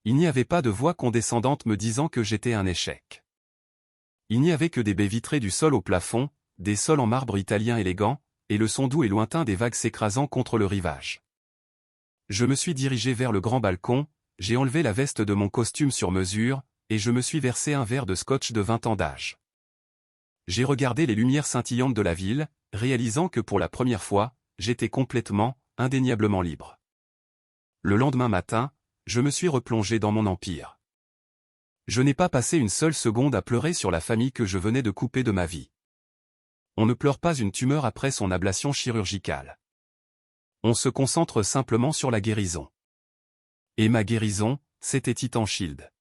Il n'y avait pas de voix condescendante me disant que j'étais un échec. Il n'y avait que des baies vitrées du sol au plafond, des sols en marbre italien élégant, et le son doux et lointain des vagues s'écrasant contre le rivage. Je me suis dirigé vers le grand balcon, j'ai enlevé la veste de mon costume sur mesure, et je me suis versé un verre de scotch de 20 ans d'âge. J'ai regardé les lumières scintillantes de la ville, réalisant que pour la première fois, j'étais complètement, indéniablement libre. Le lendemain matin, je me suis replongé dans mon empire. Je n'ai pas passé une seule seconde à pleurer sur la famille que je venais de couper de ma vie. On ne pleure pas une tumeur après son ablation chirurgicale. On se concentre simplement sur la guérison. Et ma guérison, c'était Titan Shield.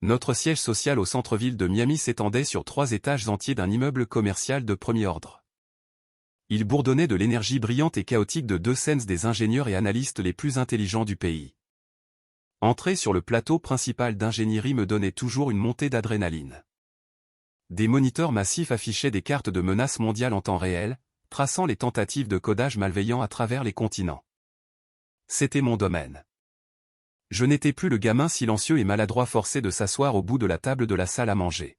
Notre siège social au centre-ville de Miami s'étendait sur 3 étages entiers d'un immeuble commercial de premier ordre. Il bourdonnait de l'énergie brillante et chaotique de 2 scènes des ingénieurs et analystes les plus intelligents du pays. Entrer sur le plateau principal d'ingénierie me donnait toujours une montée d'adrénaline. Des moniteurs massifs affichaient des cartes de menaces mondiales en temps réel, traçant les tentatives de codage malveillant à travers les continents. C'était mon domaine. Je n'étais plus le gamin silencieux et maladroit forcé de s'asseoir au bout de la table de la salle à manger.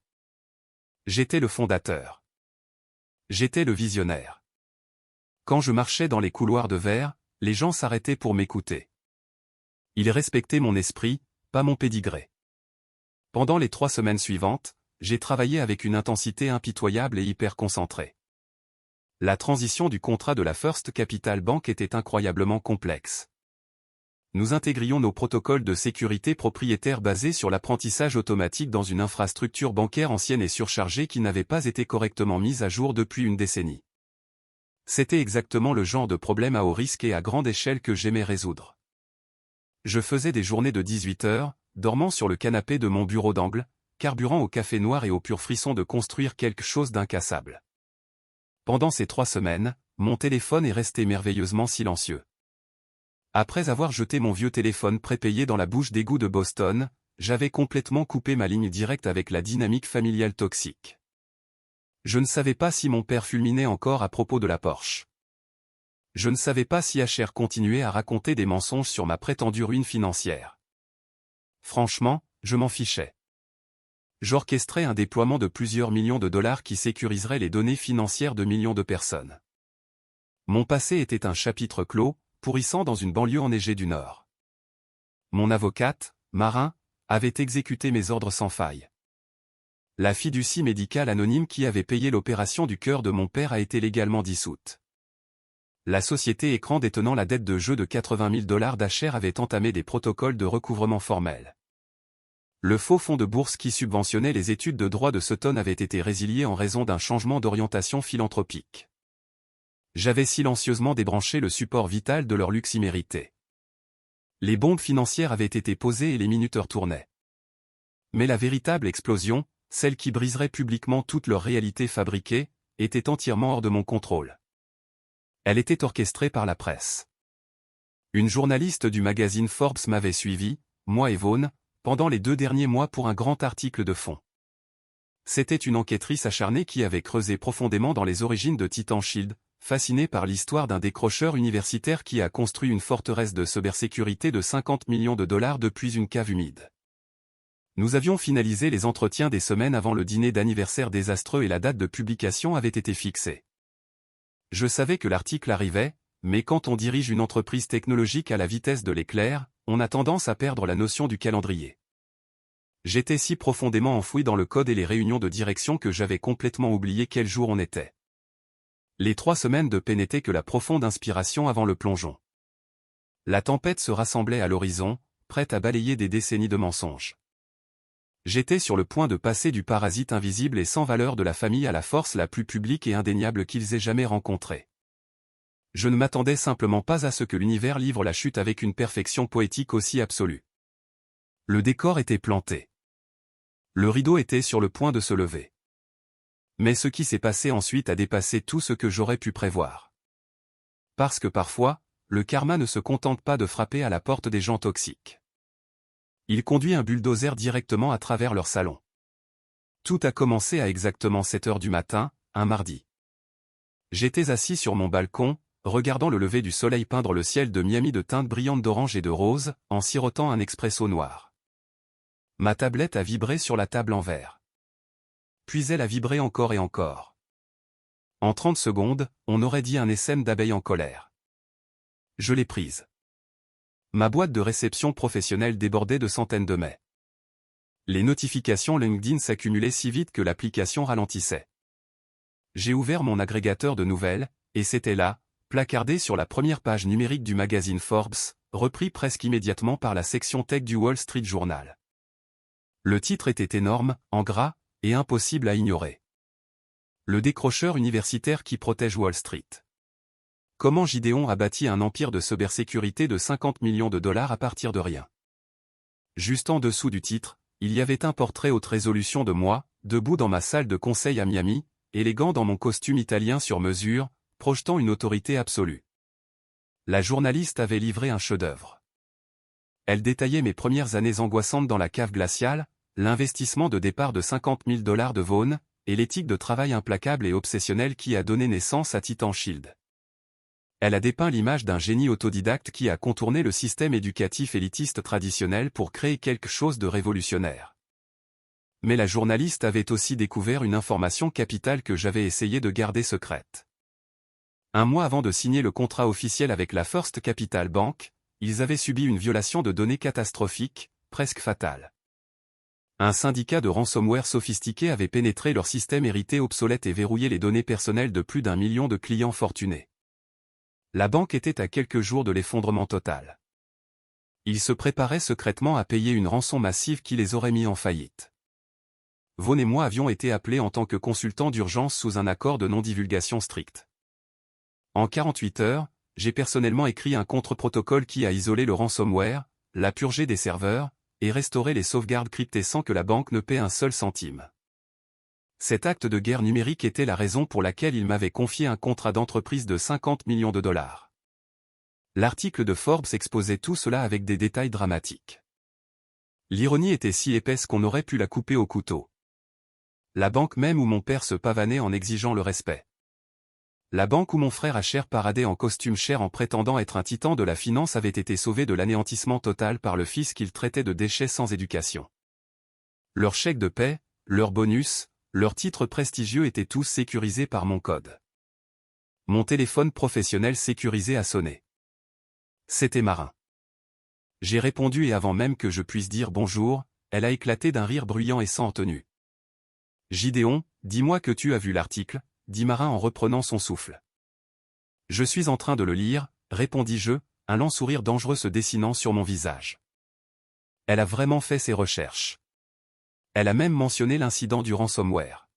J'étais le fondateur. J'étais le visionnaire. Quand je marchais dans les couloirs de verre, les gens s'arrêtaient pour m'écouter. Ils respectaient mon esprit, pas mon pédigré. Pendant les 3 semaines suivantes, j'ai travaillé avec une intensité impitoyable et hyper concentrée. La transition du contrat de la First Capital Bank était incroyablement complexe. Nous intégrions nos protocoles de sécurité propriétaires basés sur l'apprentissage automatique dans une infrastructure bancaire ancienne et surchargée qui n'avait pas été correctement mise à jour depuis une décennie. C'était exactement le genre de problème à haut risque et à grande échelle que j'aimais résoudre. Je faisais des journées de 18 heures, dormant sur le canapé de mon bureau d'angle, carburant au café noir et au pur frisson de construire quelque chose d'incassable. Pendant ces 3 semaines, mon téléphone est resté merveilleusement silencieux. Après avoir jeté mon vieux téléphone prépayé dans la bouche d'égout de Boston, j'avais complètement coupé ma ligne directe avec la dynamique familiale toxique. Je ne savais pas si mon père fulminait encore à propos de la Porsche. Je ne savais pas si HR continuait à raconter des mensonges sur ma prétendue ruine financière. Franchement, je m'en fichais. J'orchestrais un déploiement de plusieurs millions de dollars qui sécuriserait les données financières de millions de personnes. Mon passé était un chapitre clos, pourrissant dans une banlieue enneigée du Nord. Mon avocate, Marin, avait exécuté mes ordres sans faille. La fiducie médicale anonyme qui avait payé l'opération du cœur de mon père a été légalement dissoute. La société écran détenant la dette de jeu de 80 000 $ d'Acher avait entamé des protocoles de recouvrement formels. Le faux fonds de bourse qui subventionnait les études de droit de Sutton avait été résilié en raison d'un changement d'orientation philanthropique. J'avais silencieusement débranché le support vital de leur luxe immérité. Les bombes financières avaient été posées et les minuteurs tournaient. Mais la véritable explosion, celle qui briserait publiquement toute leur réalité fabriquée, était entièrement hors de mon contrôle. Elle était orchestrée par la presse. Une journaliste du magazine Forbes m'avait suivi, moi et Vaughn, pendant les 2 derniers mois pour un grand article de fond. C'était une enquêtrice acharnée qui avait creusé profondément dans les origines de Titan Shield, fascinée par l'histoire d'un décrocheur universitaire qui a construit une forteresse de cybersécurité de 50 millions de $ depuis une cave humide. Nous avions finalisé les entretiens des semaines avant le dîner d'anniversaire désastreux et la date de publication avait été fixée. Je savais que l'article arrivait, mais quand on dirige une entreprise technologique à la vitesse de l'éclair, on a tendance à perdre la notion du calendrier. J'étais si profondément enfoui dans le code et les réunions de direction que j'avais complètement oublié quel jour on était. Les 3 semaines de paix n'étaient que la profonde inspiration avant le plongeon. La tempête se rassemblait à l'horizon, prête à balayer des décennies de mensonges. J'étais sur le point de passer du parasite invisible et sans valeur de la famille à la force la plus publique et indéniable qu'ils aient jamais rencontrée. Je ne m'attendais simplement pas à ce que l'univers livre la chute avec une perfection poétique aussi absolue. Le décor était planté. Le rideau était sur le point de se lever. Mais ce qui s'est passé ensuite a dépassé tout ce que j'aurais pu prévoir. Parce que parfois, le karma ne se contente pas de frapper à la porte des gens toxiques. Il conduit un bulldozer directement à travers leur salon. Tout a commencé à exactement 7 heures du matin, un mardi. J'étais assis sur mon balcon, regardant le lever du soleil peindre le ciel de Miami de teintes brillantes d'orange et de rose, en sirotant un expresso noir. Ma tablette a vibré sur la table en verre. Puis elle a vibré encore et encore. En 30 secondes, on aurait dit un essaim d'abeilles en colère. Je l'ai prise. Ma boîte de réception professionnelle débordait de centaines de mails. Les notifications LinkedIn s'accumulaient si vite que l'application ralentissait. J'ai ouvert mon agrégateur de nouvelles, et c'était là, placardé sur la première page numérique du magazine Forbes, repris presque immédiatement par la section tech du Wall Street Journal. Le titre était énorme, en gras, et impossible à ignorer. Le décrocheur universitaire qui protège Wall Street. Comment Gideon a bâti un empire de cybersécurité de 50 millions de $ à partir de rien. Juste en dessous du titre, il y avait un portrait haute résolution de moi, debout dans ma salle de conseil à Miami, élégant dans mon costume italien sur mesure, projetant une autorité absolue. La journaliste avait livré un chef-d'œuvre. Elle détaillait mes premières années angoissantes dans la cave glaciale, l'investissement de départ de 50 000 $ de Vaughn, et l'éthique de travail implacable et obsessionnelle qui a donné naissance à Titan Shield. Elle a dépeint l'image d'un génie autodidacte qui a contourné le système éducatif élitiste traditionnel pour créer quelque chose de révolutionnaire. Mais la journaliste avait aussi découvert une information capitale que j'avais essayé de garder secrète. Un mois avant de signer le contrat officiel avec la First Capital Bank, ils avaient subi une violation de données catastrophique, presque fatale. Un syndicat de ransomware sophistiqué avait pénétré leur système hérité obsolète et verrouillé les données personnelles de plus d'1 million de clients fortunés. La banque était à quelques jours de l'effondrement total. Ils se préparaient secrètement à payer une rançon massive qui les aurait mis en faillite. Vaughn et moi avions été appelés en tant que consultants d'urgence sous un accord de non-divulgation strict. En 48 heures, j'ai personnellement écrit un contre-protocole qui a isolé le ransomware, l'a purgé des serveurs, et restauré les sauvegardes cryptées sans que la banque ne paie un seul centime. Cet acte de guerre numérique était la raison pour laquelle il m'avait confié un contrat d'entreprise de 50 millions de $. L'article de Forbes exposait tout cela avec des détails dramatiques. L'ironie était si épaisse qu'on aurait pu la couper au couteau. La banque même où mon père se pavanait en exigeant le respect. La banque où mon frère Acher paradait en costume cher en prétendant être un titan de la finance avait été sauvée de l'anéantissement total par le fils qu'il traitait de déchet sans éducation. Leurs chèques de paie, leurs bonus, leurs titres prestigieux étaient tous sécurisés par mon code. Mon téléphone professionnel sécurisé a sonné. C'était Marin. J'ai répondu et avant même que je puisse dire bonjour, elle a éclaté d'un rire bruyant et sans tenue. Gideon, dis-moi que tu as vu l'article, dit Marin en reprenant son souffle. Je suis en train de le lire, répondis-je, un lent sourire dangereux se dessinant sur mon visage. Elle a vraiment fait ses recherches. Elle a même mentionné l'incident du ransomware.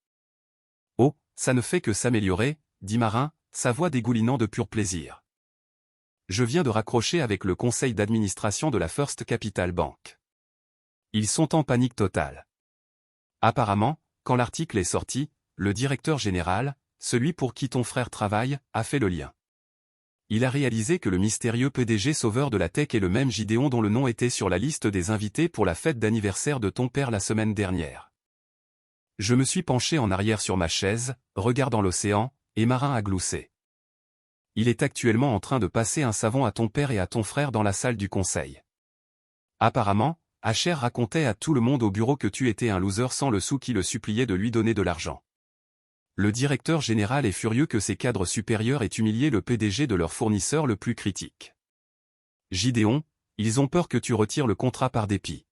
Oh, ça ne fait que s'améliorer, dit Marin, sa voix dégoulinant de pur plaisir. Je viens de raccrocher avec le conseil d'administration de la First Capital Bank. Ils sont en panique totale. Apparemment, quand l'article est sorti, le directeur général, celui pour qui ton frère travaille, a fait le lien. Il a réalisé que le mystérieux PDG sauveur de la tech est le même Gideon dont le nom était sur la liste des invités pour la fête d'anniversaire de ton père la semaine dernière. Je me suis penché en arrière sur ma chaise, regardant l'océan, et Marin a gloussé. Il est actuellement en train de passer un savon à ton père et à ton frère dans la salle du conseil. Apparemment, Asher racontait à tout le monde au bureau que tu étais un loser sans le sou qui le suppliait de lui donner de l'argent. Le directeur général est furieux que ses cadres supérieurs aient humilié le PDG de leur fournisseur le plus critique. Gideon, ils ont peur que tu retires le contrat par dépit.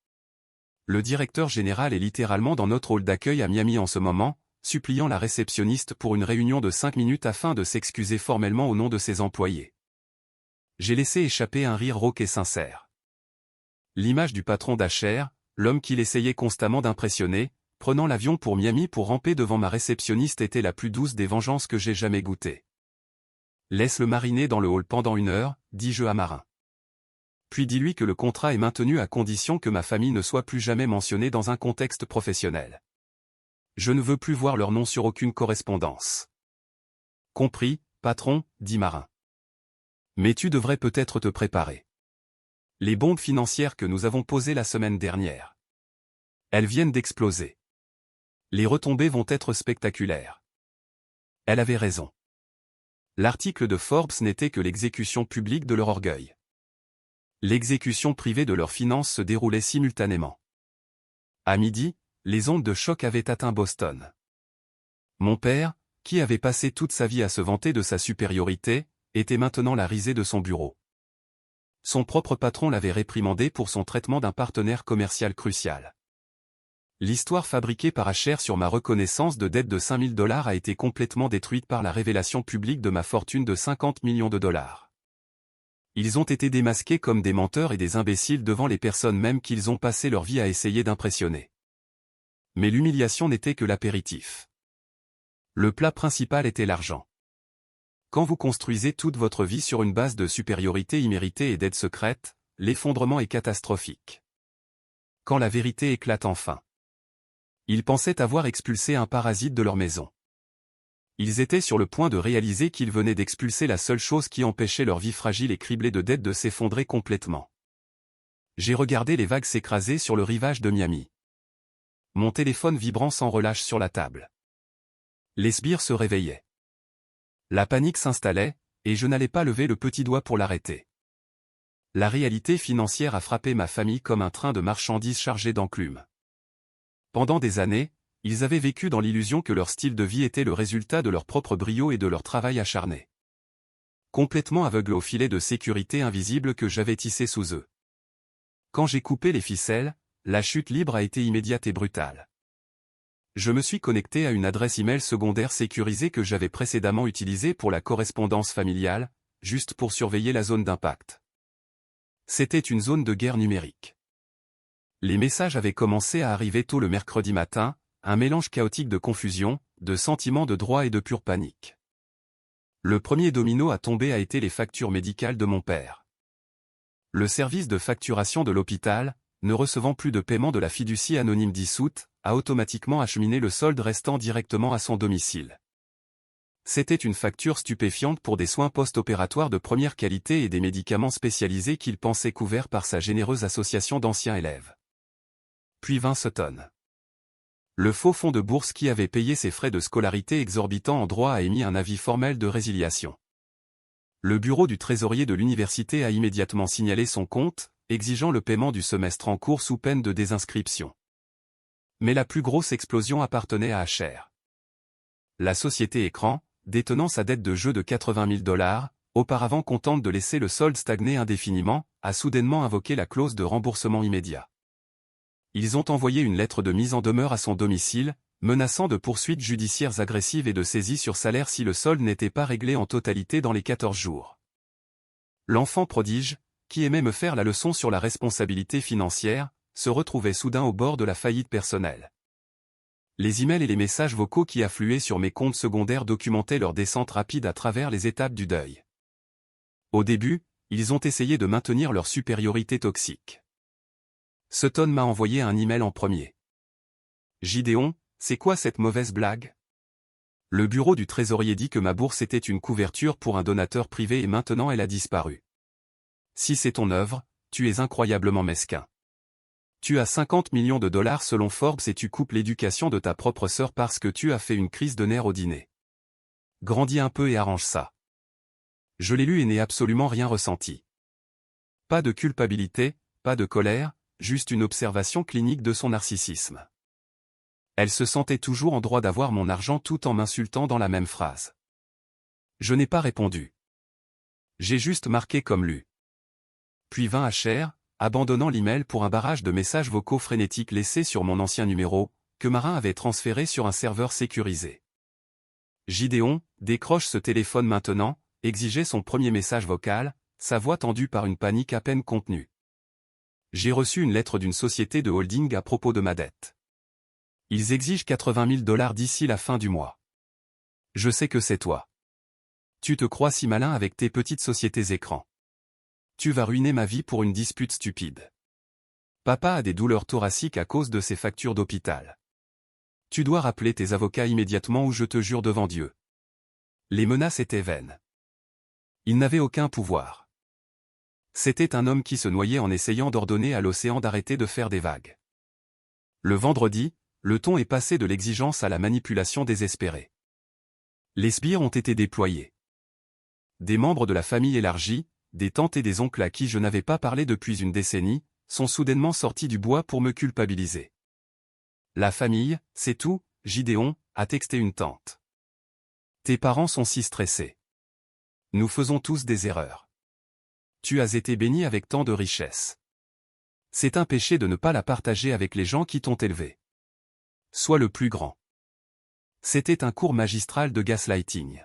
Le directeur général est littéralement dans notre hall d'accueil à Miami en ce moment, suppliant la réceptionniste pour une réunion de 5 minutes afin de s'excuser formellement au nom de ses employés. J'ai laissé échapper un rire rauque et sincère. L'image du patron d'Asher, l'homme qu'il essayait constamment d'impressionner, prenant l'avion pour Miami pour ramper devant ma réceptionniste était la plus douce des vengeances que j'ai jamais goûtées. Laisse-le mariner dans le hall pendant 1 heure, dis-je à Marin. Puis dis-lui que le contrat est maintenu à condition que ma famille ne soit plus jamais mentionnée dans un contexte professionnel. Je ne veux plus voir leur nom sur aucune correspondance. Compris, patron, dit Marin. Mais tu devrais peut-être te préparer. Les bombes financières que nous avons posées la semaine dernière. Elles viennent d'exploser. Les retombées vont être spectaculaires. Elle avait raison. L'article de Forbes n'était que l'exécution publique de leur orgueil. L'exécution privée de leurs finances se déroulait simultanément. À midi, les ondes de choc avaient atteint Boston. Mon père, qui avait passé toute sa vie à se vanter de sa supériorité, était maintenant la risée de son bureau. Son propre patron l'avait réprimandé pour son traitement d'un partenaire commercial crucial. L'histoire fabriquée par Asher sur ma reconnaissance de dette de $5 000 a été complètement détruite par la révélation publique de ma fortune de $50 millions. Ils ont été démasqués comme des menteurs et des imbéciles devant les personnes mêmes qu'ils ont passé leur vie à essayer d'impressionner. Mais l'humiliation n'était que l'apéritif. Le plat principal était l'argent. Quand vous construisez toute votre vie sur une base de supériorité imméritée et d'aide secrète, l'effondrement est catastrophique. Quand la vérité éclate enfin. Ils pensaient avoir expulsé un parasite de leur maison. Ils étaient sur le point de réaliser qu'ils venaient d'expulser la seule chose qui empêchait leur vie fragile et criblée de dettes de s'effondrer complètement. J'ai regardé les vagues s'écraser sur le rivage de Miami. Mon téléphone vibrant sans relâche sur la table. Les sbires se réveillaient. La panique s'installait, et je n'allais pas lever le petit doigt pour l'arrêter. La réalité financière a frappé ma famille comme un train de marchandises chargé d'enclumes. Pendant des années, ils avaient vécu dans l'illusion que leur style de vie était le résultat de leur propre brio et de leur travail acharné. Complètement aveugles au filet de sécurité invisible que j'avais tissé sous eux. Quand j'ai coupé les ficelles, la chute libre a été immédiate et brutale. Je me suis connecté à une adresse email secondaire sécurisée que j'avais précédemment utilisée pour la correspondance familiale, juste pour surveiller la zone d'impact. C'était une zone de guerre numérique. Les messages avaient commencé à arriver tôt le mercredi matin, un mélange chaotique de confusion, de sentiments de droit et de pure panique. Le premier domino à tomber a été les factures médicales de mon père. Le service de facturation de l'hôpital, ne recevant plus de paiement de la fiducie anonyme dissoute, a automatiquement acheminé le solde restant directement à son domicile. C'était une facture stupéfiante pour des soins post-opératoires de première qualité et des médicaments spécialisés qu'il pensait couverts par sa généreuse association d'anciens élèves. Puis vint Sutton. Le faux fonds de bourse qui avait payé ses frais de scolarité exorbitants en droit a émis un avis formel de résiliation. Le bureau du trésorier de l'université a immédiatement signalé son compte, exigeant le paiement du semestre en cours sous peine de désinscription. Mais la plus grosse explosion appartenait à Asher. La société Écran, détenant sa dette de jeu de $80 000, auparavant contente de laisser le solde stagner indéfiniment, a soudainement invoqué la clause de remboursement immédiat. Ils ont envoyé une lettre de mise en demeure à son domicile, menaçant de poursuites judiciaires agressives et de saisie sur salaire si le solde n'était pas réglé en totalité dans les 14 jours. L'enfant prodige, qui aimait me faire la leçon sur la responsabilité financière, se retrouvait soudain au bord de la faillite personnelle. Les emails et les messages vocaux qui affluaient sur mes comptes secondaires documentaient leur descente rapide à travers les étapes du deuil. Au début, ils ont essayé de maintenir leur supériorité toxique. Sutton m'a envoyé un email en premier. Gideon, c'est quoi cette mauvaise blague? Le bureau du trésorier dit que ma bourse était une couverture pour un donateur privé et maintenant elle a disparu. Si c'est ton œuvre, tu es incroyablement mesquin. Tu as 50 millions de dollars selon Forbes et tu coupes l'éducation de ta propre sœur parce que tu as fait une crise de nerfs au dîner. Grandis un peu et arrange ça. Je l'ai lu et n'ai absolument rien ressenti. Pas de culpabilité, pas de colère, juste une observation clinique de son narcissisme. Elle se sentait toujours en droit d'avoir mon argent tout en m'insultant dans la même phrase. Je n'ai pas répondu. J'ai juste marqué comme lu. Puis vint HR, abandonnant l'email pour un barrage de messages vocaux frénétiques laissés sur mon ancien numéro, que Marin avait transféré sur un serveur sécurisé. Gideon, décroche ce téléphone maintenant, exigeait son premier message vocal, sa voix tendue par une panique à peine contenue. J'ai reçu une lettre d'une société de holding à propos de ma dette. Ils exigent 80 000 dollars d'ici la fin du mois. Je sais que c'est toi. Tu te crois si malin avec tes petites sociétés écrans. Tu vas ruiner ma vie pour une dispute stupide. Papa a des douleurs thoraciques à cause de ses factures d'hôpital. Tu dois rappeler tes avocats immédiatement ou je te jure devant Dieu. Les menaces étaient vaines. Il n'avait aucun pouvoir. C'était un homme qui se noyait en essayant d'ordonner à l'océan d'arrêter de faire des vagues. Le vendredi, le ton est passé de l'exigence à la manipulation désespérée. Les sbires ont été déployés. Des membres de la famille élargie, des tantes et des oncles à qui je n'avais pas parlé depuis une décennie, sont soudainement sortis du bois pour me culpabiliser. La famille, c'est tout, Gideon, a texté une tante. Tes parents sont si stressés. Nous faisons tous des erreurs. Tu as été béni avec tant de richesse. C'est un péché de ne pas la partager avec les gens qui t'ont élevé. Sois le plus grand. C'était un cours magistral de gaslighting.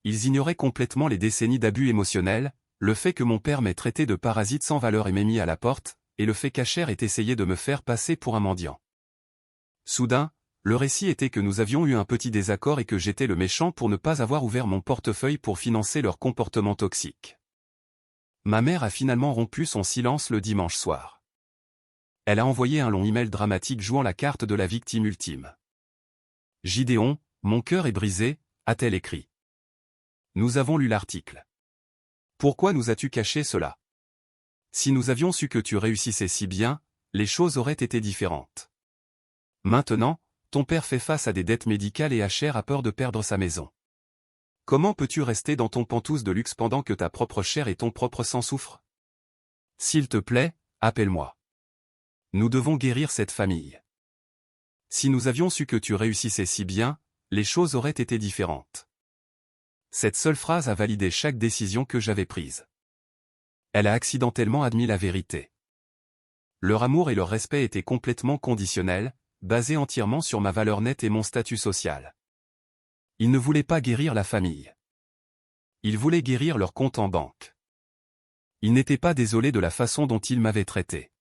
Ils ignoraient complètement les décennies d'abus émotionnels, le fait que mon père m'ait traité de parasite sans valeur et m'ait mis à la porte, et le fait qu'Asher ait essayé de me faire passer pour un mendiant. Soudain, le récit était que nous avions eu un petit désaccord et que j'étais le méchant pour ne pas avoir ouvert mon portefeuille pour financer leur comportement toxique. Ma mère a finalement rompu son silence le dimanche soir. Elle a envoyé un long email dramatique jouant la carte de la victime ultime. Gideon, mon cœur est brisé, a-t-elle écrit. Nous avons lu l'article. Pourquoi nous as-tu caché cela? Si nous avions su que tu réussissais si bien, les choses auraient été différentes. Maintenant, ton père fait face à des dettes médicales et Asher a peur de perdre sa maison. Comment peux-tu rester dans ton pantouse de luxe pendant que ta propre chair et ton propre sang souffrent? S'il te plaît, appelle-moi. Nous devons guérir cette famille. Si nous avions su que tu réussissais si bien, les choses auraient été différentes. Cette seule phrase a validé chaque décision que j'avais prise. Elle a accidentellement admis la vérité. Leur amour et leur respect étaient complètement conditionnels, basés entièrement sur ma valeur nette et mon statut social. Ils ne voulaient pas guérir la famille. Ils voulaient guérir leur compte en banque. Ils n'étaient pas désolés de la façon dont ils m'avaient traité.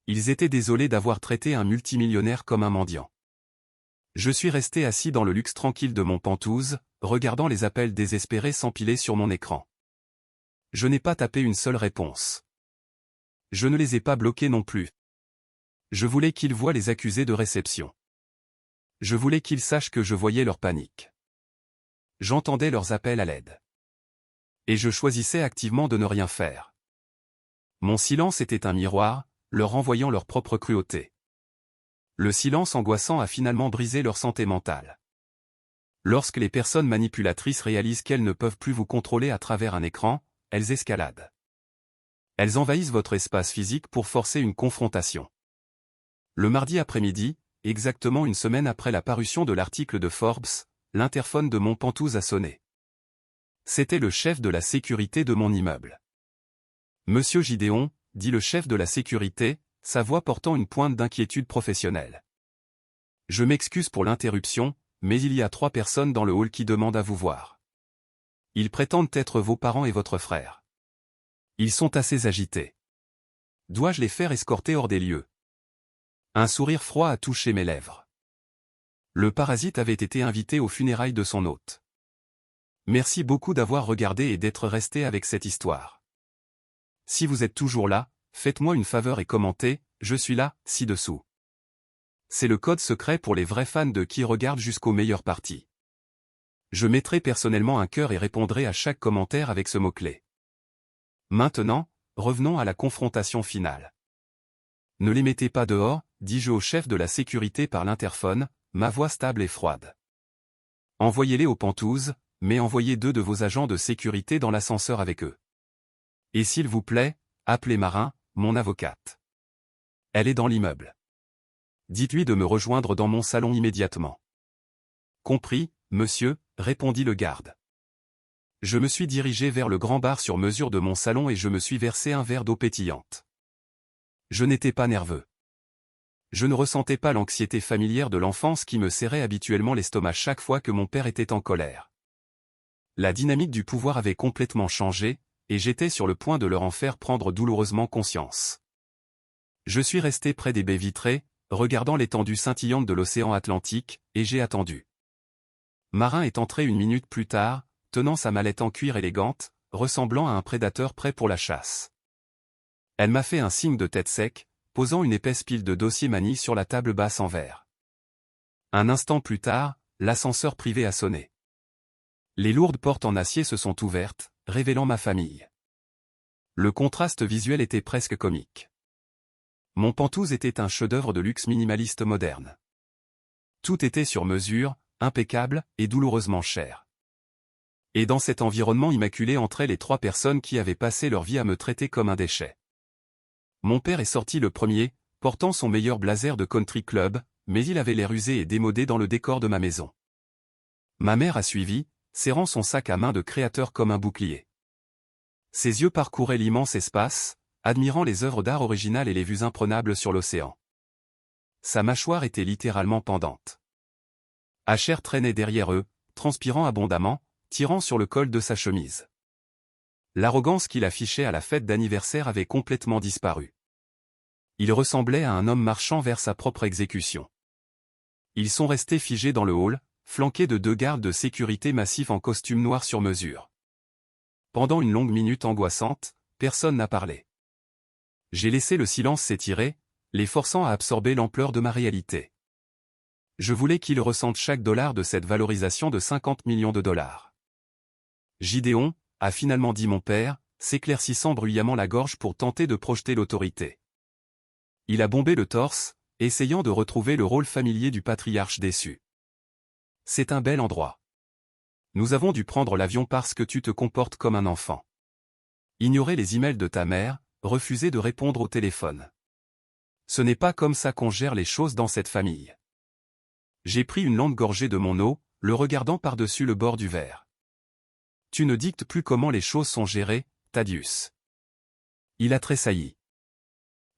Ils étaient désolés d'avoir traité un multimillionnaire comme un mendiant. Je suis resté assis dans le luxe tranquille de mon pantouse, regardant les appels désespérés s'empiler sur mon écran. Je n'ai pas tapé une seule réponse. Je ne les ai pas bloqués non plus. Je voulais qu'ils voient les accusés de réception. Je voulais qu'ils sachent que je voyais leur panique. J'entendais leurs appels à l'aide. Et je choisissais activement de ne rien faire. Mon silence était un miroir, leur renvoyant leur propre cruauté. Le silence angoissant a finalement brisé leur santé mentale. Lorsque les personnes manipulatrices réalisent qu'elles ne peuvent plus vous contrôler à travers un écran, elles escaladent. Elles envahissent votre espace physique pour forcer une confrontation. Le mardi après-midi, exactement une semaine après la parution de l'article de Forbes, l'interphone de mon pantouse a sonné. C'était le chef de la sécurité de mon immeuble. Monsieur Gideon, dit le chef de la sécurité, sa voix portant une pointe d'inquiétude professionnelle. Je m'excuse pour l'interruption, mais il y a 3 personnes dans le hall qui demandent à vous voir. Ils prétendent être vos parents et votre frère. Ils sont assez agités. Dois-je les faire escorter hors des lieux? Un sourire froid a touché mes lèvres. Le parasite avait été invité aux funérailles de son hôte. Merci beaucoup d'avoir regardé et d'être resté avec cette histoire. Si vous êtes toujours là, faites-moi une faveur et commentez, je suis là, ci-dessous. C'est le code secret pour les vrais fans de qui regardent jusqu'aux meilleures parties. Je mettrai personnellement un cœur et répondrai à chaque commentaire avec ce mot-clé. Maintenant, revenons à la confrontation finale. Ne les mettez pas dehors, dis-je au chef de la sécurité par l'interphone, ma voix stable et froide. Envoyez-les aux Pantouses, mais envoyez 2 de vos agents de sécurité dans l'ascenseur avec eux. Et s'il vous plaît, appelez Marin, mon avocate. Elle est dans l'immeuble. Dites-lui de me rejoindre dans mon salon immédiatement. Compris, monsieur, répondit le garde. Je me suis dirigé vers le grand bar sur mesure de mon salon et je me suis versé un verre d'eau pétillante. Je n'étais pas nerveux. Je ne ressentais pas l'anxiété familière de l'enfance qui me serrait habituellement l'estomac chaque fois que mon père était en colère. La dynamique du pouvoir avait complètement changé, et j'étais sur le point de leur en faire prendre douloureusement conscience. Je suis resté près des baies vitrées, regardant l'étendue scintillante de l'océan Atlantique, et j'ai attendu. Marin est entré 1 minute plus tard, tenant sa mallette en cuir élégante, ressemblant à un prédateur prêt pour la chasse. Elle m'a fait un signe de tête sec, posant une épaisse pile de dossiers manies sur la table basse en verre. Un instant plus tard, l'ascenseur privé a sonné. Les lourdes portes en acier se sont ouvertes, révélant ma famille. Le contraste visuel était presque comique. Mon Pantouze était un chef-d'œuvre de luxe minimaliste moderne. Tout était sur mesure, impeccable et douloureusement cher. Et dans cet environnement immaculé entraient les 3 personnes qui avaient passé leur vie à me traiter comme un déchet. Mon père est sorti le premier, portant son meilleur blazer de country club, mais il avait l'air usé et démodé dans le décor de ma maison. Ma mère a suivi, serrant son sac à main de créateur comme un bouclier. Ses yeux parcouraient l'immense espace, admirant les œuvres d'art originales et les vues imprenables sur l'océan. Sa mâchoire était littéralement pendante. Asher traînait derrière eux, transpirant abondamment, tirant sur le col de sa chemise. L'arrogance qu'il affichait à la fête d'anniversaire avait complètement disparu. Il ressemblait à un homme marchant vers sa propre exécution. Ils sont restés figés dans le hall, flanqués de 2 gardes de sécurité massifs en costume noir sur mesure. Pendant une longue minute angoissante, personne n'a parlé. J'ai laissé le silence s'étirer, les forçant à absorber l'ampleur de ma réalité. Je voulais qu'ils ressentent chaque dollar de cette valorisation de 50 millions de dollars. Gideon, a finalement dit mon père, s'éclaircissant bruyamment la gorge pour tenter de projeter l'autorité. Il a bombé le torse, essayant de retrouver le rôle familier du patriarche déçu. C'est un bel endroit. Nous avons dû prendre l'avion parce que tu te comportes comme un enfant. Ignorer les emails de ta mère, refuser de répondre au téléphone. Ce n'est pas comme ça qu'on gère les choses dans cette famille. J'ai pris une longue gorgée de mon eau, le regardant par-dessus le bord du verre. Tu ne dictes plus comment les choses sont gérées, Thaddeus. Il a tressailli.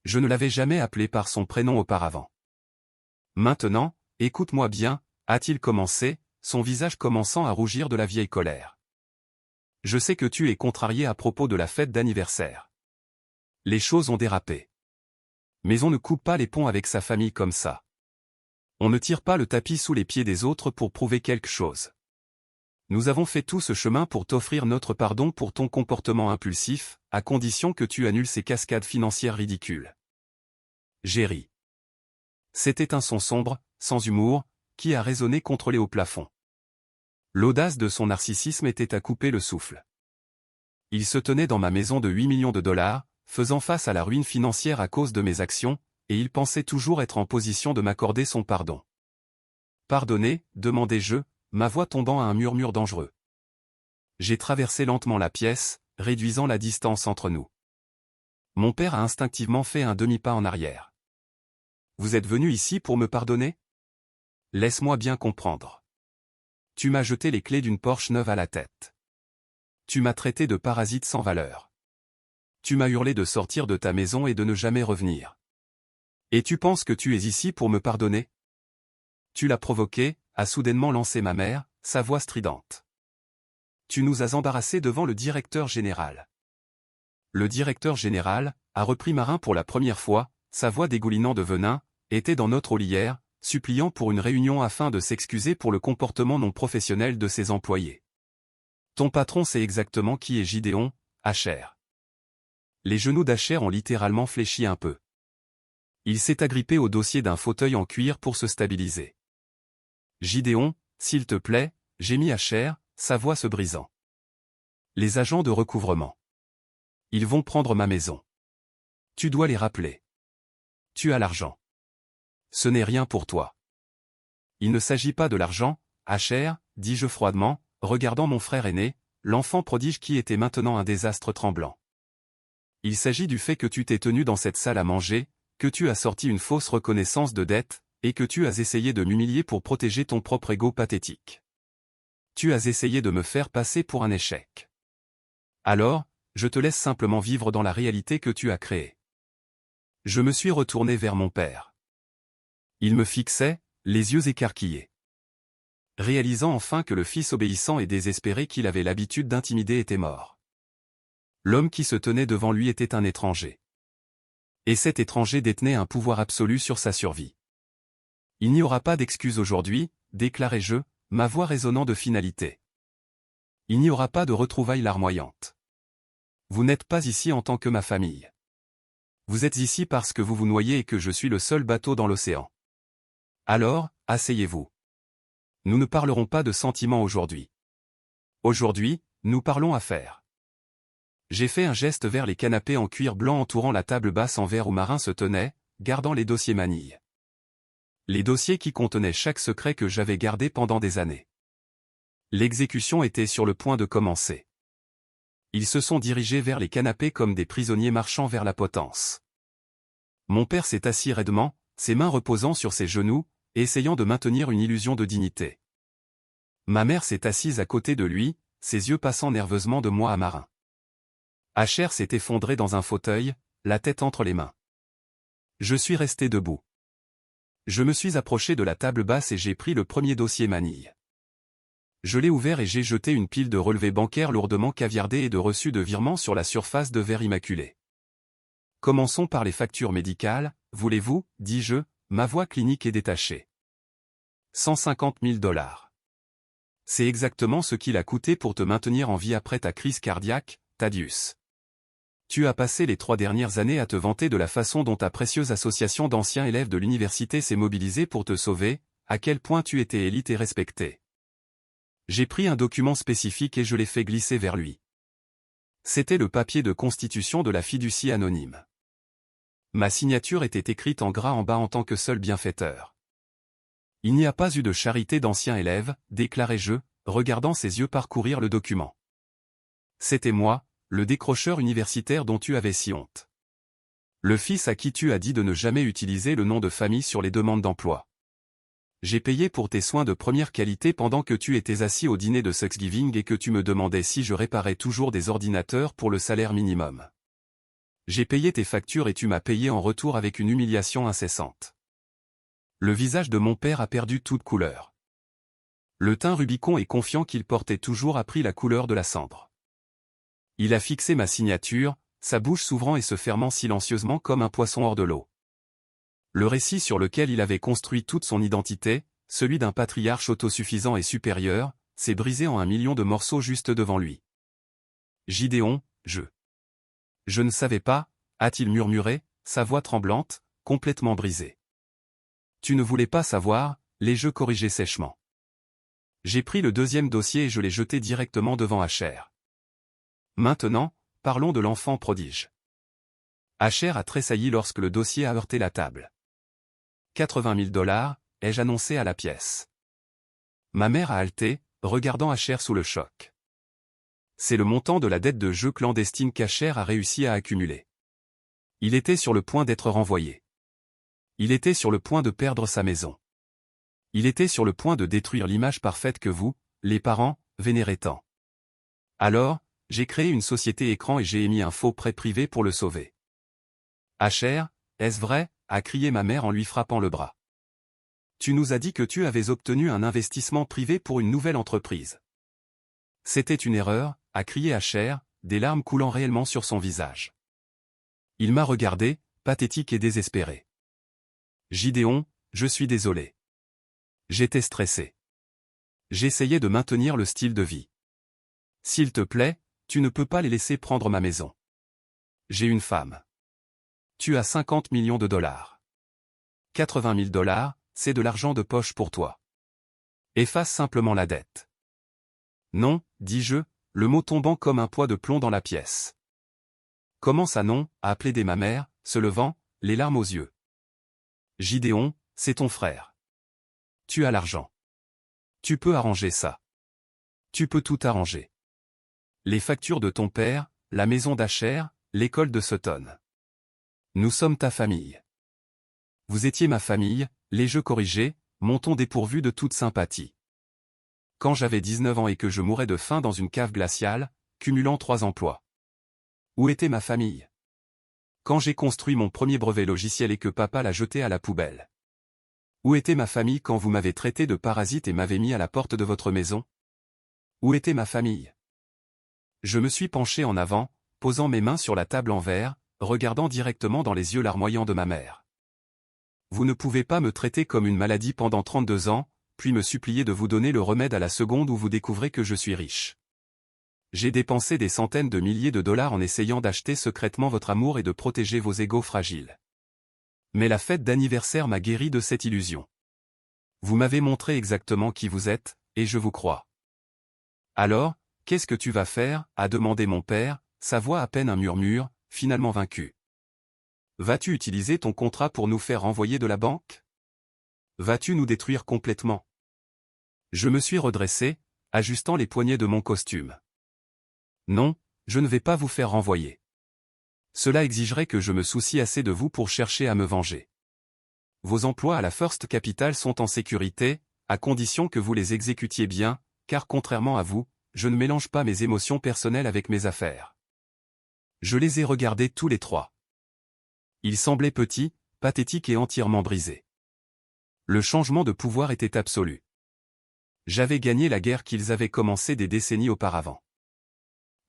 Je ne l'avais jamais appelé par son prénom auparavant. Maintenant, écoute-moi bien, a-t-il commencé, son visage commençant à rougir de la vieille colère. Je sais que tu es contrarié à propos de la fête d'anniversaire. Les choses ont dérapé. Mais on ne coupe pas les ponts avec sa famille comme ça. On ne tire pas le tapis sous les pieds des autres pour prouver quelque chose. Nous avons fait tout ce chemin pour t'offrir notre pardon pour ton comportement impulsif, à condition que tu annules ces cascades financières ridicules. J'ai ri. C'était un son sombre, sans humour, qui a résonné contre les hauts plafonds. L'audace de son narcissisme était à couper le souffle. Il se tenait dans ma maison de 8 millions de dollars, faisant face à la ruine financière à cause de mes actions, et il pensait toujours être en position de m'accorder son pardon. Pardonnez, demandai-je, ma voix tombant à un murmure dangereux. J'ai traversé lentement la pièce, réduisant la distance entre nous. Mon père a instinctivement fait un demi-pas en arrière. Vous êtes venu ici pour me pardonner? Laisse-moi bien comprendre. Tu m'as jeté les clés d'une Porsche neuve à la tête. Tu m'as traité de parasite sans valeur. Tu m'as hurlé de sortir de ta maison et de ne jamais revenir. Et tu penses que tu es ici pour me pardonner? Tu l'as provoqué, a soudainement lancé ma mère, sa voix stridente. Tu nous as embarrassés devant le directeur général. Le directeur général, a repris Marin pour la première fois, sa voix dégoulinant de venin, était dans notre ollière, suppliant pour une réunion afin de s'excuser pour le comportement non professionnel de ses employés. Ton patron sait exactement qui est Gideon, Asher. Les genoux d'Asher ont littéralement fléchi un peu. Il s'est agrippé au dossier d'un fauteuil en cuir pour se stabiliser. Gideon, s'il te plaît, gémit Asher, sa voix se brisant. Les agents de recouvrement. Ils vont prendre ma maison. Tu dois les rappeler. Tu as l'argent. Ce n'est rien pour toi. Il ne s'agit pas de l'argent, Asher, dis-je froidement, regardant mon frère aîné, l'enfant prodige qui était maintenant un désastre tremblant. Il s'agit du fait que tu t'es tenu dans cette salle à manger, que tu as sorti une fausse reconnaissance de dette, et que tu as essayé de m'humilier pour protéger ton propre ego pathétique. Tu as essayé de me faire passer pour un échec. Alors, je te laisse simplement vivre dans la réalité que tu as créée. Je me suis retourné vers mon père. Il me fixait, les yeux écarquillés. Réalisant enfin que le fils obéissant et désespéré qu'il avait l'habitude d'intimider était mort. L'homme qui se tenait devant lui était un étranger. Et cet étranger détenait un pouvoir absolu sur sa survie. Il n'y aura pas d'excuse aujourd'hui, déclarai-je, ma voix résonnant de finalité. Il n'y aura pas de retrouvailles larmoyantes. Vous n'êtes pas ici en tant que ma famille. Vous êtes ici parce que vous vous noyez et que je suis le seul bateau dans l'océan. Alors, asseyez-vous. Nous ne parlerons pas de sentiments aujourd'hui. Aujourd'hui, nous parlons affaires. J'ai fait un geste vers les canapés en cuir blanc entourant la table basse en verre où Marin se tenait, gardant les dossiers manille. Les dossiers qui contenaient chaque secret que j'avais gardé pendant des années. L'exécution était sur le point de commencer. Ils se sont dirigés vers les canapés comme des prisonniers marchant vers la potence. Mon père s'est assis raidement, ses mains reposant sur ses genoux, et essayant de maintenir une illusion de dignité. Ma mère s'est assise à côté de lui, ses yeux passant nerveusement de moi à Marin. Asher s'est effondré dans un fauteuil, la tête entre les mains. Je suis resté debout. Je me suis approché de la table basse et j'ai pris le premier dossier manille. Je l'ai ouvert et j'ai jeté une pile de relevés bancaires lourdement caviardés et de reçus de virements sur la surface de verre immaculé. Commençons par les factures médicales, voulez-vous, dis-je, ma voix clinique et détachée. 150 000 $. C'est exactement ce qu'il a coûté pour te maintenir en vie après ta crise cardiaque, Thaddeus. Tu as passé les 3 dernières années à te vanter de la façon dont ta précieuse association d'anciens élèves de l'université s'est mobilisée pour te sauver, à quel point tu étais élite et respecté. J'ai pris un document spécifique et je l'ai fait glisser vers lui. C'était le papier de constitution de la fiducie anonyme. Ma signature était écrite en gras en bas en tant que seul bienfaiteur. Il n'y a pas eu de charité d'anciens élèves, déclarai-je, regardant ses yeux parcourir le document. C'était moi, le décrocheur universitaire dont tu avais si honte. Le fils à qui tu as dit de ne jamais utiliser le nom de famille sur les demandes d'emploi. J'ai payé pour tes soins de première qualité pendant que tu étais assis au dîner de Thanksgiving et que tu me demandais si je réparais toujours des ordinateurs pour le salaire minimum. J'ai payé tes factures et tu m'as payé en retour avec une humiliation incessante. Le visage de mon père a perdu toute couleur. Le teint Rubicon et confiant qu'il portait toujours a pris la couleur de la cendre. Il a fixé ma signature, sa bouche s'ouvrant et se fermant silencieusement comme un poisson hors de l'eau. Le récit sur lequel il avait construit toute son identité, celui d'un patriarche autosuffisant et supérieur, s'est brisé en 1 million de morceaux juste devant lui. Gideon, Je ne savais pas, a-t-il murmuré, sa voix tremblante, complètement brisée. Tu ne voulais pas savoir, l'ai-je corrigé sèchement. J'ai pris le deuxième dossier et je l'ai jeté directement devant Asher. Maintenant, parlons de l'enfant prodige. Asher a tressailli lorsque le dossier a heurté la table. 80 000 $, ai-je annoncé à la pièce. Ma mère a halté, regardant Asher sous le choc. C'est le montant de la dette de jeu clandestine qu'Asher a réussi à accumuler. Il était sur le point d'être renvoyé. Il était sur le point de perdre sa maison. Il était sur le point de détruire l'image parfaite que vous, les parents, vénérez tant. Alors, J'ai créé une société écran et j'ai émis un faux prêt privé pour le sauver. Asher, est-ce vrai? A crié ma mère en lui frappant le bras. Tu nous as dit que tu avais obtenu un investissement privé pour une nouvelle entreprise. C'était une erreur, a crié Asher, des larmes coulant réellement sur son visage. Il m'a regardé, pathétique et désespéré. Gideon, je suis désolé. J'étais stressé. J'essayais de maintenir le style de vie. S'il te plaît, tu ne peux pas les laisser prendre ma maison. J'ai une femme. Tu as 50 millions de dollars. 80 000 dollars, c'est de l'argent de poche pour toi. Efface simplement la dette. Non, dis-je, le mot tombant comme un poids de plomb dans la pièce. Comment ça non? A plaidé ma mère, se levant, les larmes aux yeux. Gideon, c'est ton frère. Tu as l'argent. Tu peux arranger ça. Tu peux tout arranger. Les factures de ton père, la maison d'Asher, l'école de Sutton. Nous sommes ta famille. Vous étiez ma famille, l'ai-je corrigé, mon ton dépourvu de toute sympathie. Quand j'avais 19 ans et que je mourais de faim dans une cave glaciale, cumulant 3 emplois. Où était ma famille? Quand j'ai construit mon premier brevet logiciel et que papa l'a jeté à la poubelle. Où était ma famille quand vous m'avez traité de parasite et m'avez mis à la porte de votre maison? Où était ma famille? Je me suis penché en avant, posant mes mains sur la table en verre, regardant directement dans les yeux larmoyants de ma mère. Vous ne pouvez pas me traiter comme une maladie pendant 32 ans, puis me supplier de vous donner le remède à la seconde où vous découvrez que je suis riche. J'ai dépensé des centaines de milliers de dollars en essayant d'acheter secrètement votre amour et de protéger vos égos fragiles. Mais la fête d'anniversaire m'a guéri de cette illusion. Vous m'avez montré exactement qui vous êtes, et je vous crois. Alors, qu'est-ce que tu vas faire? A demandé mon père, sa voix à peine un murmure, finalement vaincu. Vas-tu utiliser ton contrat pour nous faire renvoyer de la banque? Vas-tu nous détruire complètement? Je me suis redressé, ajustant les poignets de mon costume. Non, je ne vais pas vous faire renvoyer. Cela exigerait que je me soucie assez de vous pour chercher à me venger. Vos emplois à la First Capital sont en sécurité, à condition que vous les exécutiez bien, car contrairement à vous, je ne mélange pas mes émotions personnelles avec mes affaires. Je les ai regardés tous les trois. Ils semblaient petits, pathétiques et entièrement brisés. Le changement de pouvoir était absolu. J'avais gagné la guerre qu'ils avaient commencée des décennies auparavant.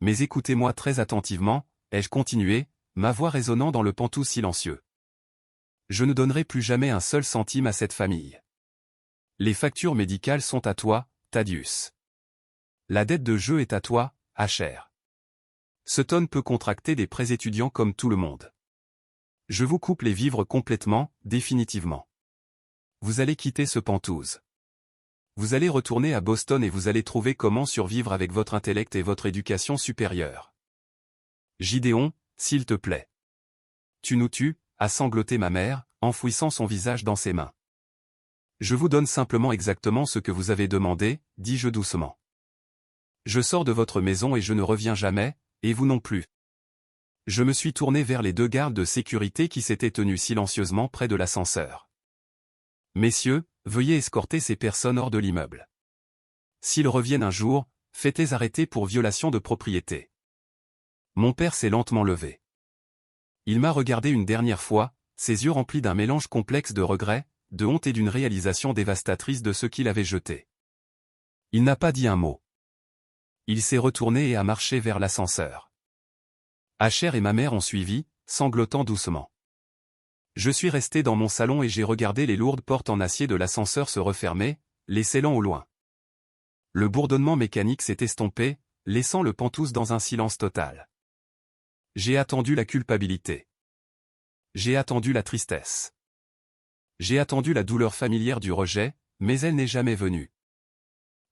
Mais écoutez-moi très attentivement, ai-je continué, ma voix résonnant dans le pantoux silencieux. Je ne donnerai plus jamais un seul centime à cette famille. Les factures médicales sont à toi, Thaddeus. La dette de jeu est à toi, Asher. Sutton peut contracter des prêts étudiants comme tout le monde. Je vous coupe les vivres complètement, définitivement. Vous allez quitter ce Penthouse. Vous allez retourner à Boston et vous allez trouver comment survivre avec votre intellect et votre éducation supérieure. Gideon, s'il te plaît. Tu nous tues, a sangloté ma mère, enfouissant son visage dans ses mains. Je vous donne simplement exactement ce que vous avez demandé, dis-je doucement. Je sors de votre maison et je ne reviens jamais, et vous non plus. Je me suis tourné vers les 2 gardes de sécurité qui s'étaient tenus silencieusement près de l'ascenseur. Messieurs, veuillez escorter ces personnes hors de l'immeuble. S'ils reviennent un jour, faites-les arrêter pour violation de propriété. Mon père s'est lentement levé. Il m'a regardé une dernière fois, ses yeux remplis d'un mélange complexe de regret, de honte et d'une réalisation dévastatrice de ce qu'il avait jeté. Il n'a pas dit un mot. Il s'est retourné et a marché vers l'ascenseur. Asher et ma mère ont suivi, sanglotant doucement. Je suis resté dans mon salon et j'ai regardé les lourdes portes en acier de l'ascenseur se refermer, les scellant au loin. Le bourdonnement mécanique s'est estompé, laissant le Penthouse dans un silence total. J'ai attendu la culpabilité. J'ai attendu la tristesse. J'ai attendu la douleur familière du rejet, mais elle n'est jamais venue.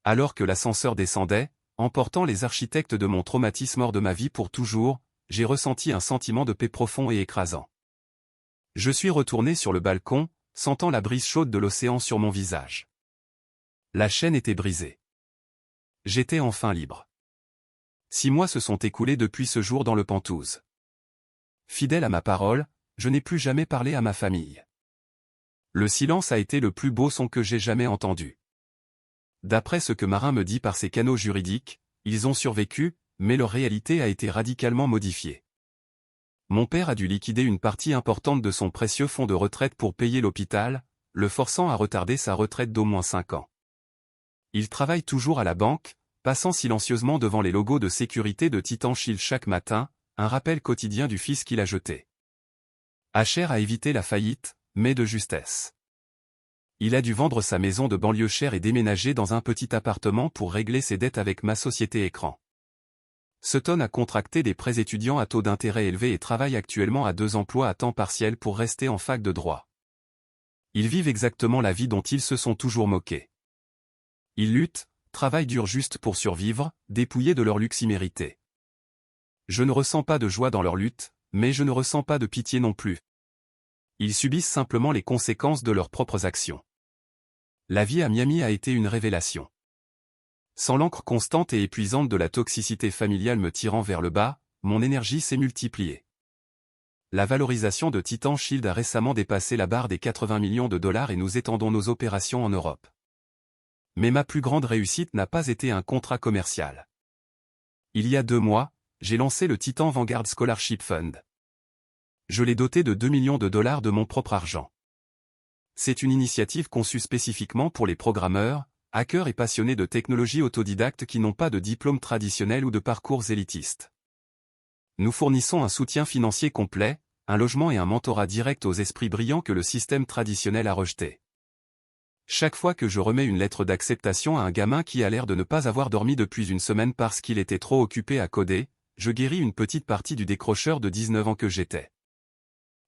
Alors que l'ascenseur descendait, emportant les architectes de mon traumatisme hors de ma vie pour toujours, j'ai ressenti un sentiment de paix profond et écrasant. Je suis retourné sur le balcon, sentant la brise chaude de l'océan sur mon visage. La chaîne était brisée. J'étais enfin libre. 6 mois se sont écoulés depuis ce jour dans le Penthouse. Fidèle à ma parole, je n'ai plus jamais parlé à ma famille. Le silence a été le plus beau son que j'ai jamais entendu. D'après ce que Marin me dit par ses canaux juridiques, ils ont survécu, mais leur réalité a été radicalement modifiée. Mon père a dû liquider une partie importante de son précieux fonds de retraite pour payer l'hôpital, le forçant à retarder sa retraite d'au moins 5 ans. Il travaille toujours à la banque, passant silencieusement devant les logos de sécurité de Titan Shield chaque matin, un rappel quotidien du fils qu'il a jeté. Asher a évité la faillite, mais de justesse. Il a dû vendre sa maison de banlieue chère et déménager dans un petit appartement pour régler ses dettes avec ma société écran. Sutton a contracté des prêts étudiants à taux d'intérêt élevés et travaille actuellement à 2 emplois à temps partiel pour rester en fac de droit. Ils vivent exactement la vie dont ils se sont toujours moqués. Ils luttent, travaillent dur juste pour survivre, dépouillés de leur luxe immérité. Je ne ressens pas de joie dans leur lutte, mais je ne ressens pas de pitié non plus. Ils subissent simplement les conséquences de leurs propres actions. La vie à Miami a été une révélation. Sans l'encre constante et épuisante de la toxicité familiale me tirant vers le bas, mon énergie s'est multipliée. La valorisation de Titan Shield a récemment dépassé la barre des 80 millions de dollars et nous étendons nos opérations en Europe. Mais ma plus grande réussite n'a pas été un contrat commercial. Il y a 2 mois, j'ai lancé le Titan Vanguard Scholarship Fund. Je l'ai doté de 2 millions de dollars de mon propre argent. C'est une initiative conçue spécifiquement pour les programmeurs, hackers et passionnés de technologie autodidactes qui n'ont pas de diplôme traditionnel ou de parcours élitiste. Nous fournissons un soutien financier complet, un logement et un mentorat direct aux esprits brillants que le système traditionnel a rejetés. Chaque fois que je remets une lettre d'acceptation à un gamin qui a l'air de ne pas avoir dormi depuis une semaine parce qu'il était trop occupé à coder, je guéris une petite partie du décrocheur de 19 ans que j'étais.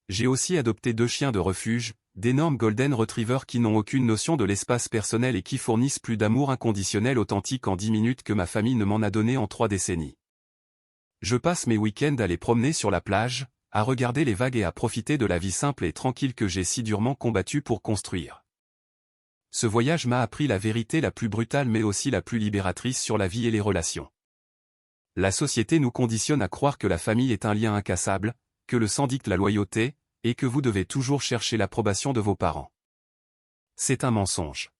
J'ai aussi adopté 2 chiens de refuge, d'énormes Golden Retrievers qui n'ont aucune notion de l'espace personnel et qui fournissent plus d'amour inconditionnel authentique en 10 minutes que ma famille ne m'en a donné en 3 décennies. Je passe mes week-ends à les promener sur la plage, à regarder les vagues et à profiter de la vie simple et tranquille que j'ai si durement combattue pour construire. Ce voyage m'a appris la vérité la plus brutale mais aussi la plus libératrice sur la vie et les relations. La société nous conditionne à croire que la famille est un lien incassable, que le sang dicte la loyauté, et que vous devez toujours chercher l'approbation de vos parents. C'est un mensonge.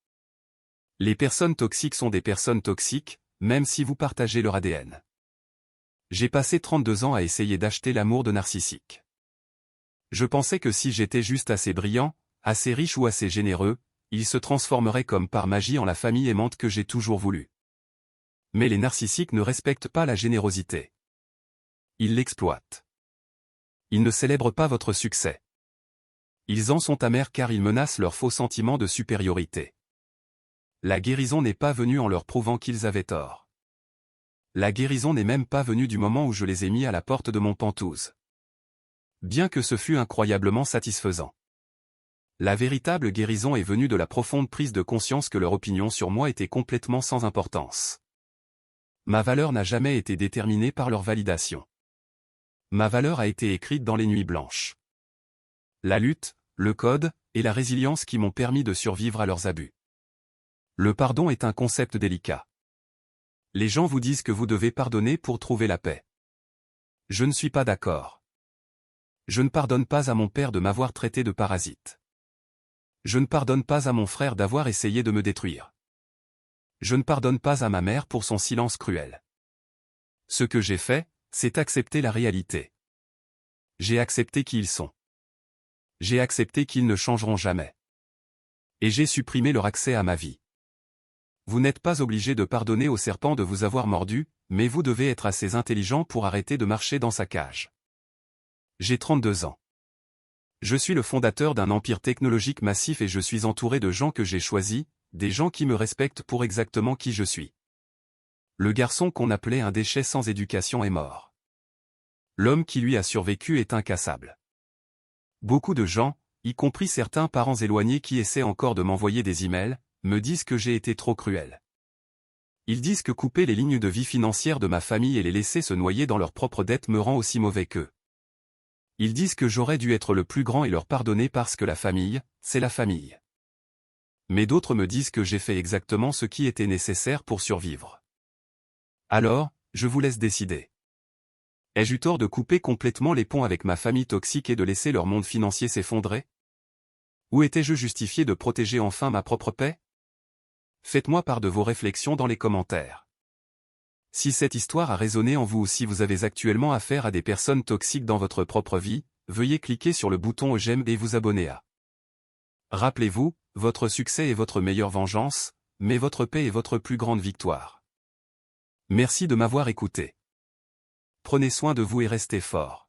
Les personnes toxiques sont des personnes toxiques, même si vous partagez leur ADN. J'ai passé 32 ans à essayer d'acheter l'amour de narcissique. Je pensais que si j'étais juste assez brillant, assez riche ou assez généreux, il se transformerait comme par magie en la famille aimante que j'ai toujours voulu. Mais les narcissiques ne respectent pas la générosité. Ils l'exploitent. Ils ne célèbrent pas votre succès. Ils en sont amers car ils menacent leur faux sentiment de supériorité. La guérison n'est pas venue en leur prouvant qu'ils avaient tort. La guérison n'est même pas venue du moment où je les ai mis à la porte de mon pantouse. Bien que ce fût incroyablement satisfaisant. La véritable guérison est venue de la profonde prise de conscience que leur opinion sur moi était complètement sans importance. Ma valeur n'a jamais été déterminée par leur validation. Ma valeur a été écrite dans les nuits blanches. La lutte, le code, et la résilience qui m'ont permis de survivre à leurs abus. Le pardon est un concept délicat. Les gens vous disent que vous devez pardonner pour trouver la paix. Je ne suis pas d'accord. Je ne pardonne pas à mon père de m'avoir traité de parasite. Je ne pardonne pas à mon frère d'avoir essayé de me détruire. Je ne pardonne pas à ma mère pour son silence cruel. Ce que j'ai fait, c'est accepter la réalité. J'ai accepté qui ils sont. J'ai accepté qu'ils ne changeront jamais. Et j'ai supprimé leur accès à ma vie. Vous n'êtes pas obligé de pardonner au serpent de vous avoir mordu, mais vous devez être assez intelligent pour arrêter de marcher dans sa cage. J'ai 32 ans. Je suis le fondateur d'un empire technologique massif et je suis entouré de gens que j'ai choisis, des gens qui me respectent pour exactement qui je suis. Le garçon qu'on appelait un déchet sans éducation est mort. L'homme qui lui a survécu est incassable. Beaucoup de gens, y compris certains parents éloignés qui essaient encore de m'envoyer des emails, me disent que j'ai été trop cruel. Ils disent que couper les lignes de vie financière de ma famille et les laisser se noyer dans leurs propres dettes me rend aussi mauvais qu'eux. Ils disent que j'aurais dû être le plus grand et leur pardonner parce que la famille, c'est la famille. Mais d'autres me disent que j'ai fait exactement ce qui était nécessaire pour survivre. Alors, je vous laisse décider. Ai-je eu tort de couper complètement les ponts avec ma famille toxique et de laisser leur monde financier s'effondrer? Ou étais-je justifié de protéger enfin ma propre paix? Faites-moi part de vos réflexions dans les commentaires. Si cette histoire a résonné en vous ou si vous avez actuellement affaire à des personnes toxiques dans votre propre vie, veuillez cliquer sur le bouton j'aime et vous abonner à. Rappelez-vous, votre succès est votre meilleure vengeance, mais votre paix est votre plus grande victoire. Merci de m'avoir écouté. Prenez soin de vous et restez fort.